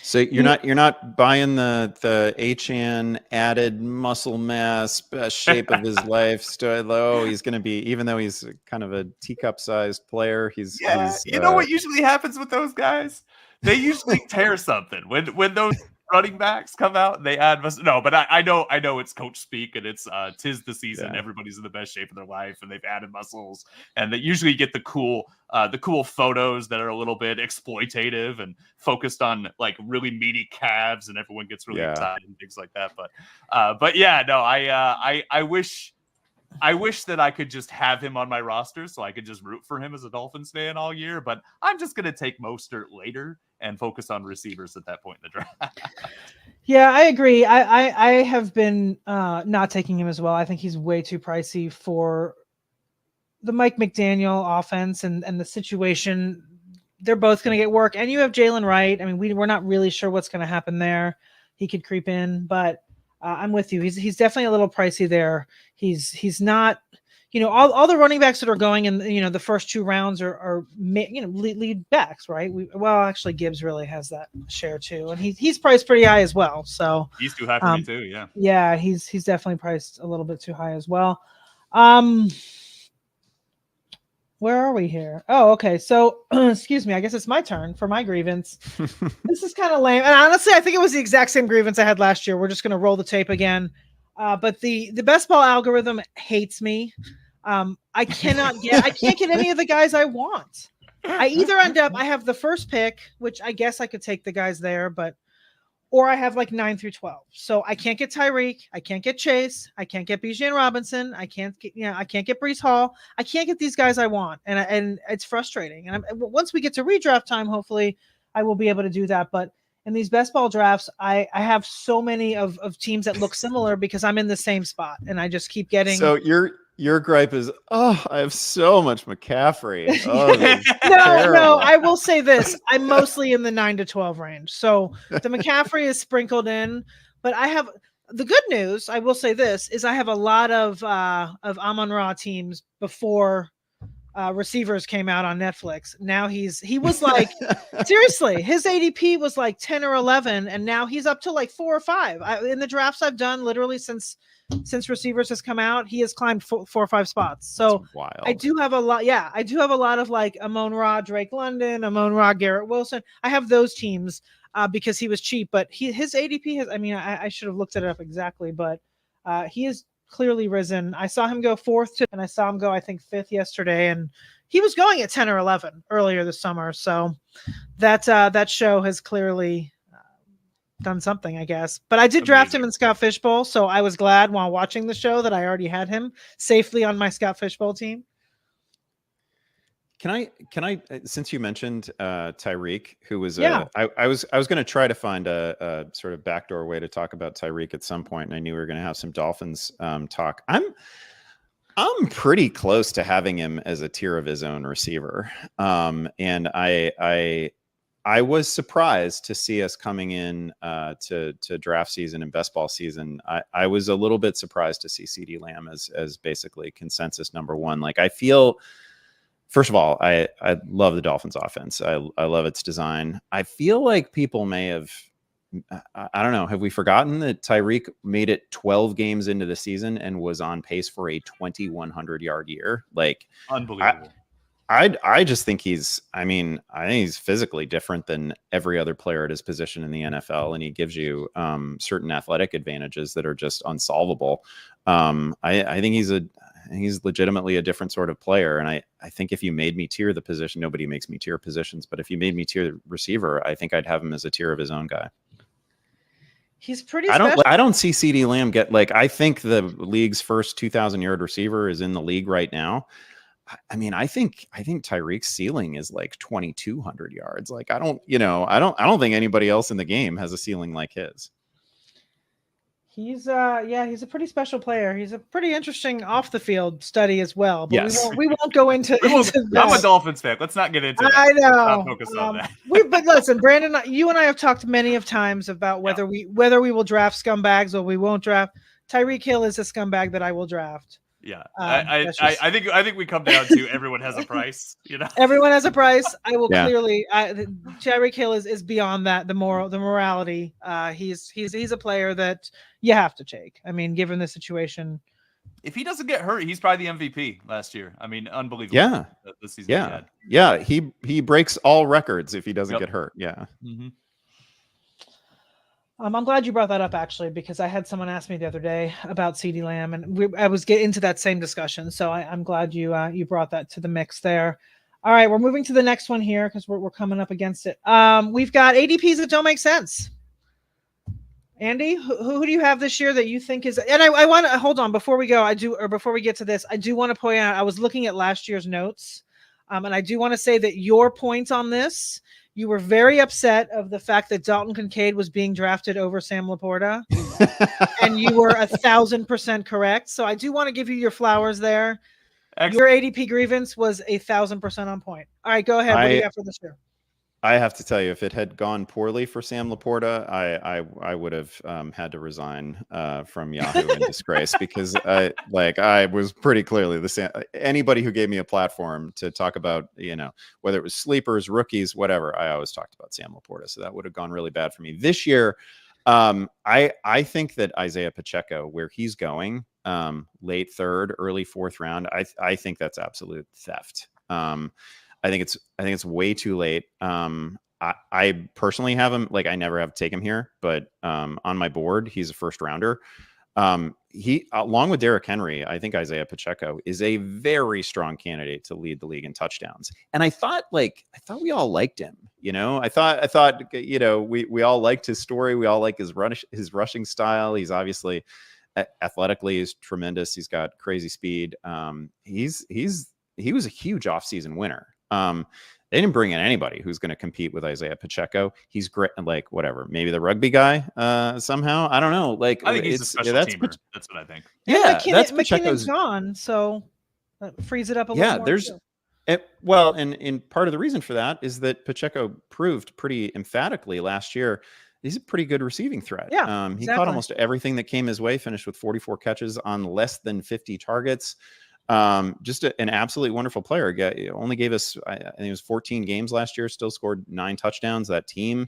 So you're not buying the Achane added muscle mass, best shape of his life. Though he's going to be, even though he's kind of a teacup sized player, he's what usually happens with those guys? They usually tear something when those running backs come out and they add muscle. No, but I know it's coach speak, and it's 'tis the season. Yeah. Everybody's in the best shape of their life, and they've added muscles, and they usually get the cool photos that are a little bit exploitative and focused on like really meaty calves, and everyone gets really excited and things like that. But yeah, no, I wish that I could just have him on my roster so I could just root for him as a Dolphins fan all year, but I'm just going to take Mostert later and focus on receivers at that point in the draft. Yeah, I agree. I have been not taking him as well. I think he's way too pricey for the Mike McDaniel offense and the situation. They're both going to get work, and you have Jalen Wright. I mean, we're not really sure what's going to happen there. He could creep in, but I'm with you. He's definitely a little pricey there. He's not, all the running backs that are going in, the first two rounds are lead backs, right? Actually Gibbs really has that share too. And he's priced pretty high as well. So he's too high for me too. Yeah. Yeah. He's definitely priced a little bit too high as well. Where are we here? Oh, okay. So, excuse me. I guess it's my turn for my grievance. This is kind of lame. And honestly, I think it was the exact same grievance I had last year. We're just going to roll the tape again. But the best ball algorithm hates me. I can't get any of the guys I want. I either I have the first pick, which I guess I could take the guys there, or I have like 9 through 12. So I can't get Tyreek. I can't get Chase. I can't get Bijan Robinson. I can't get Breece Hall. I can't get these guys I want. And it's frustrating. And once we get to redraft time, hopefully I will be able to do that. But in these best ball drafts, I have so many of teams that look similar because I'm in the same spot and I just keep getting. So your gripe is, I have so much McCaffrey. No, I will say this. I'm mostly in the 9 to 12 range. So the McCaffrey is sprinkled in, but I have the good news. I will say this is I have a lot of Amon-Ra teams before receivers came out on Netflix. Now he was like, seriously, his ADP was like 10 or 11. And now he's up to like 4 or 5 in the drafts I've done literally since receivers has come out. He has climbed 4 or 5 spots. So I do have a lot. Yeah. I do have a lot of like Amon-Ra, Drake London, Amon-Ra, Garrett Wilson. I have those teams because he was cheap, but his ADP has, I should have looked it up exactly, but he is clearly risen. I saw him go 4th and I saw him go, I think 5th yesterday. And he was going at 10 or 11 earlier this summer. So that show has clearly done something, I guess. But I did draft him in Scott Fishbowl, so I was glad while watching the show that I already had him safely on my Scott Fishbowl team. Can I since you mentioned Tyreek, who was I was going to try to find a sort of backdoor way to talk about Tyreek at some point, and I knew we were going to have some Dolphins talk. I'm pretty close to having him as a tier of his own receiver, and I I was surprised to see us coming in to draft season and best ball season. I was a little bit surprised to see CeeDee Lamb as basically consensus number one. Like, I feel, first of all, I love the Dolphins offense. I love its design. I feel like people may have, I don't know, have we forgotten that Tyreek made it 12 games into the season and was on pace for a 2,100 yard year? Like, unbelievable. I just think I think he's physically different than every other player at his position in the NFL, and he gives you certain athletic advantages that are just unsolvable. I think he's legitimately a different sort of player, and I think if you made me tier the position, nobody makes me tier positions, but if you made me tier the receiver, I think I'd have him as a tier of his own guy. He's pretty special. I don't see CeeDee Lamb I think the league's first 2,000 yard receiver is in the league right now. I mean, I think Tyreek's ceiling is like 2,200 yards. Like, I don't think anybody else in the game has a ceiling like his. He's he's a pretty special player. He's a pretty interesting off the field study as well. But yes. we won't go into. I'm a Dolphins fan. Let's not get into that. I know. Focus on that. But listen, Brandon, you and I have talked many of times about whether we will draft scumbags or we won't draft. Tyreek Hill is a scumbag that I will draft. Yeah, I think we come down to everyone has a price. Everyone has a price. I will clearly. Tyreek Hill is beyond that. The morality. He's a player that you have to take. I mean, given the situation, if he doesn't get hurt, he's probably the MVP last year. I mean, unbelievable. Yeah, the season he had. Yeah. He breaks all records if he doesn't get hurt. Yeah. Mm-hmm. I'm glad you brought that up, actually, because I had someone ask me the other day about CeeDee Lamb, and I was getting into that same discussion. So I'm glad you brought that to the mix there. All right, we're moving to the next one here because we're coming up against it. We've got ADPs that don't make sense. Andy, who do you have this year that you think is? And I want to hold on before we go. Before we get to this, I do want to point out I was looking at last year's notes, and I do want to say that your point on this. You were very upset of the fact that Dalton Kincaid was being drafted over Sam Laporta, and you were 1,000% correct. So I do want to give you your flowers there. Excellent. Your ADP grievance was 1,000% on point. All right, go ahead. What do you got for this year? I have to tell you, if it had gone poorly for Sam Laporta, I would have had to resign from Yahoo in disgrace because I was pretty clearly the same. Anybody who gave me a platform to talk about, whether it was sleepers, rookies, whatever, I always talked about Sam Laporta. So that would have gone really bad for me this year. I think that Isaiah Pacheco, where he's going, late third, early fourth round, I think that's absolute theft. I think it's way too late. I personally have him, I never have to take him here, but on my board, he's a first rounder. He, along with Derrick Henry, I think Isaiah Pacheco is a very strong candidate to lead the league in touchdowns. And I thought we all liked him. I thought we all liked his story. We all like his rushing style. He's obviously athletically is tremendous. He's got crazy speed. He was a huge offseason winner. They didn't bring in anybody who's going to compete with Isaiah Pacheco. He's great, whatever. Maybe the rugby guy somehow. I don't know. I think he's a special teamer. That's what I think. Yeah, that's McKinnon's gone, so that frees it up a little more. And part of the reason for that is that Pacheco proved pretty emphatically last year he's a pretty good receiving threat. Yeah, he caught almost everything that came his way. Finished with 44 catches on less than 50 targets. Just an absolutely wonderful player. Only gave us, I think it was 14 games last year, still scored 9 touchdowns. That team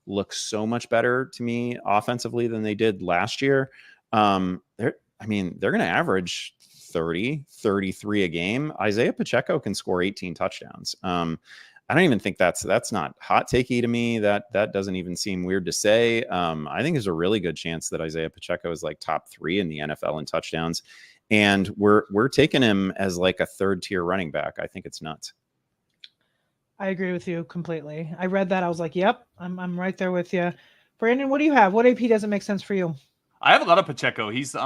looks so much better to me offensively than they did last year. They're going to average 30, 33 a game. Isaiah Pacheco can score 18 touchdowns. I don't even think that's not hot takey to me. That doesn't even seem weird to say. I think there's a really good chance that Isaiah Pacheco is top 3 in the NFL in touchdowns. And we're taking him as a third tier running back. I think it's nuts. I agree with you completely. I read that. I was like, yep, I'm right there with you. Brandon, what do you have? What AP doesn't make sense for you? I have a lot of Pacheco. He's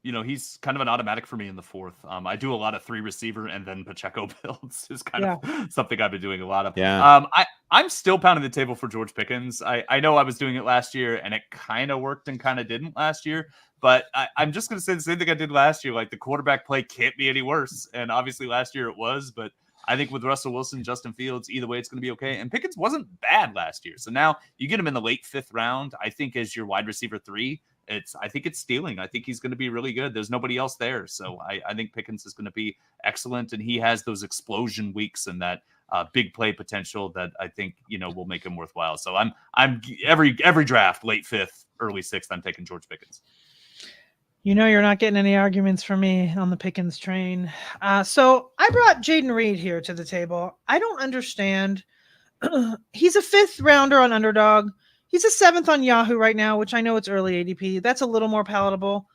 he's kind of an automatic for me in the fourth. I do a lot of 3 receiver and then Pacheco builds is kind of something I've been doing a lot of. Yeah. I'm still pounding the table for George Pickens. I know I was doing it last year and it kind of worked and kind of didn't last year. But I'm just going to say the same thing I did last year. The quarterback play can't be any worse. And obviously last year it was. But I think with Russell Wilson, Justin Fields, either way, it's going to be okay. And Pickens wasn't bad last year. So now you get him in the late 5th round, I think, as your wide receiver 3. I think it's stealing. I think he's going to be really good. There's nobody else there. So I think Pickens is going to be excellent. And he has those explosion weeks and that big play potential that I think, will make him worthwhile. So I'm every draft, late 5th, early 6th, I'm taking George Pickens. You're not getting any arguments from me on the Pickens train. So I brought Jayden Reed here to the table. I don't understand. He's a 5th rounder on Underdog. He's a 7th on Yahoo right now, which I know it's early ADP. That's a little more palatable.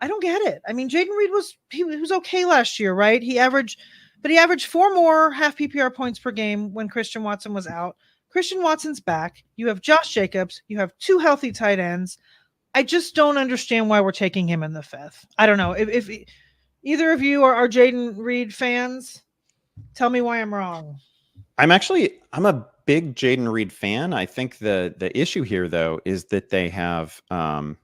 I don't get it. I mean, Jayden Reed was okay last year, right? He averaged 4 more half PPR points per game when Christian Watson was out. Christian Watson's back. You have Josh Jacobs. You have 2 healthy tight ends. I just don't understand why we're taking him in the 5th. I don't know. If either of you are Jayden Reed fans, tell me why I'm wrong. I'm a big Jayden Reed fan. I think the issue here though is that they have and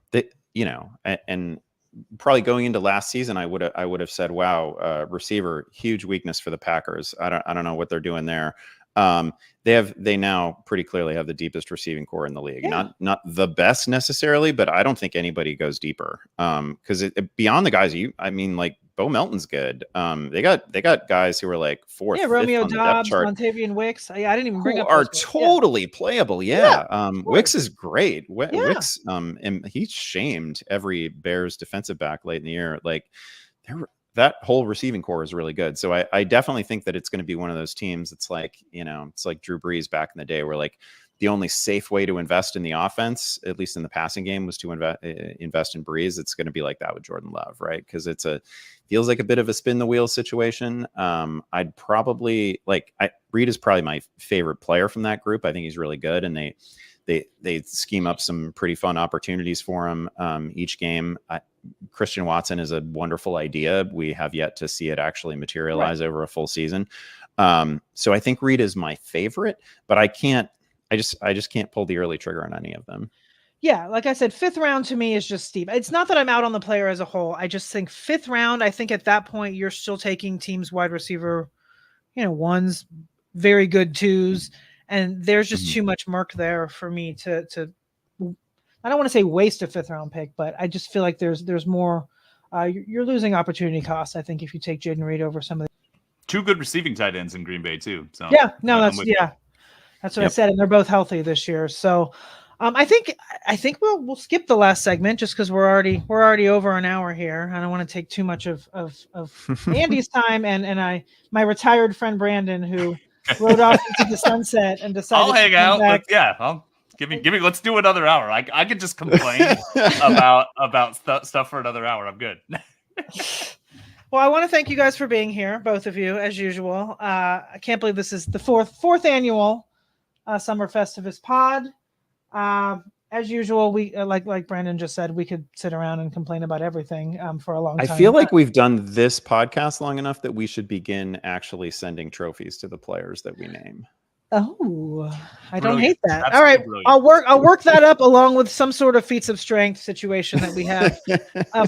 probably going into last season, I would have said, wow, receiver, huge weakness for the Packers. I don't know what they're doing there. They now pretty clearly have the deepest receiving core in the league. Yeah. Not the best necessarily, but I don't think anybody goes deeper. Because beyond the guys like Bo Melton's good. They got guys who are like 4th, yeah, Romeo on the Dobbs, depth chart, Montavian Wicks. I didn't even bring up are those totally playable. Yeah. Wicks is great. Wicks, and he shamed every Bears defensive back late in the year. Like that whole receiving core is really good. So I definitely think that it's going to be one of those teams. It's like, it's like Drew Brees back in the day where like the only safe way to invest in the offense, at least in the passing game, was to invest in Brees. It's going to be like that with Jordan Love, right? Because feels like a bit of a spin the wheel situation. I'd probably Reed is probably my favorite player from that group. I think he's really good. And they scheme up some pretty fun opportunities for him each game. Christian Watson is a wonderful idea. We have yet to see it actually materialize over a full season. So I think Reed is my favorite, but I just can't pull the early trigger on any of them. Yeah, like I said, 5th round to me is just steep. It's not that I'm out on the player as a whole. I just think 5th round, I think at that point you're still taking teams wide receiver, 1s, very good 2s, and there's just too much murk there for me to I don't want to say waste a 5th round pick, but I just feel like there's more. You're losing opportunity cost, I think, if you take Jayden Reed over some of the 2 good receiving tight ends in Green Bay too. So yeah, no, that's what I said, and they're both healthy this year. So I think we'll skip the last segment just because we're already over an hour here. I don't want to take too much of Andy's time and my retired friend Brandon, who rode off into the sunset and decided I'll hang out. Give me. Let's do another hour. I could just complain about stuff for another hour. I'm good. Well, I want to thank you guys for being here, both of you, as usual. I can't believe this is the fourth annual Summer Festivus pod. As usual, we like Brandon just said, we could sit around and complain about everything for a long time. I feel like we've done this podcast long enough that we should begin actually sending trophies to the players that we name. Oh, I don't hate that. Absolutely all right, brilliant. I'll work that up along with some sort of feats of strength situation that we have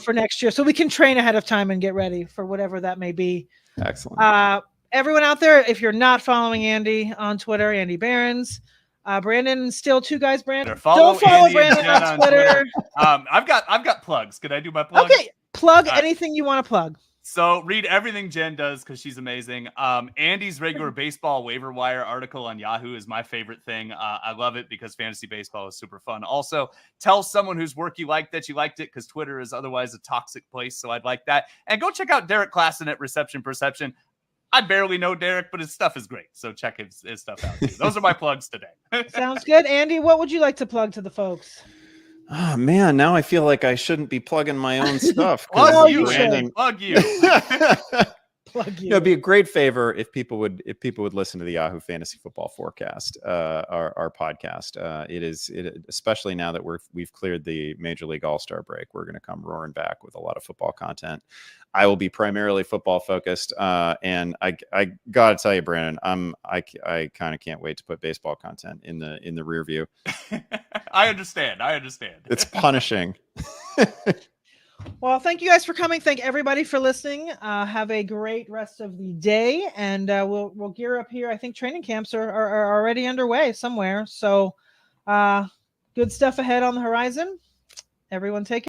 for next year, so we can train ahead of time and get ready for whatever that may be. Excellent. Everyone out there, if you're not following Andy on Twitter, Andy Behrens. Brandon, still 2 guys. Brandon, don't follow Andy Brandon on Twitter. I've got plugs. Can I do my plug? Okay, plug anything you want to plug. So read everything Jen does because she's amazing. Andy's regular baseball waiver wire article on Yahoo is my favorite thing. I love it because fantasy baseball is super fun. Also, tell someone whose work you liked that you liked it because Twitter is otherwise a toxic place. So I'd like that. And go check out Derek Klassen at Reception Perception. I barely know Derek, but his stuff is great. So check his stuff out too. Those are my plugs today. Sounds good. Andy, what would you like to plug to the folks? Oh man, now I feel like I shouldn't be plugging my own stuff. Plug you, Andy. Plug you. Plug you. It'd be a great favor if people would listen to the Yahoo Fantasy Football Forecast, our podcast. Especially now that we've cleared the Major League All-Star break, we're going to come roaring back with a lot of football content. I will be primarily football focused, and I gotta tell you, Brandon, I kind of can't wait to put baseball content in the rear view. I understand. It's punishing. Well, thank you guys for coming. Thank everybody for listening. Have a great rest of the day, and we'll gear up here. I think training camps are already underway somewhere. So good stuff ahead on the horizon. Everyone take care.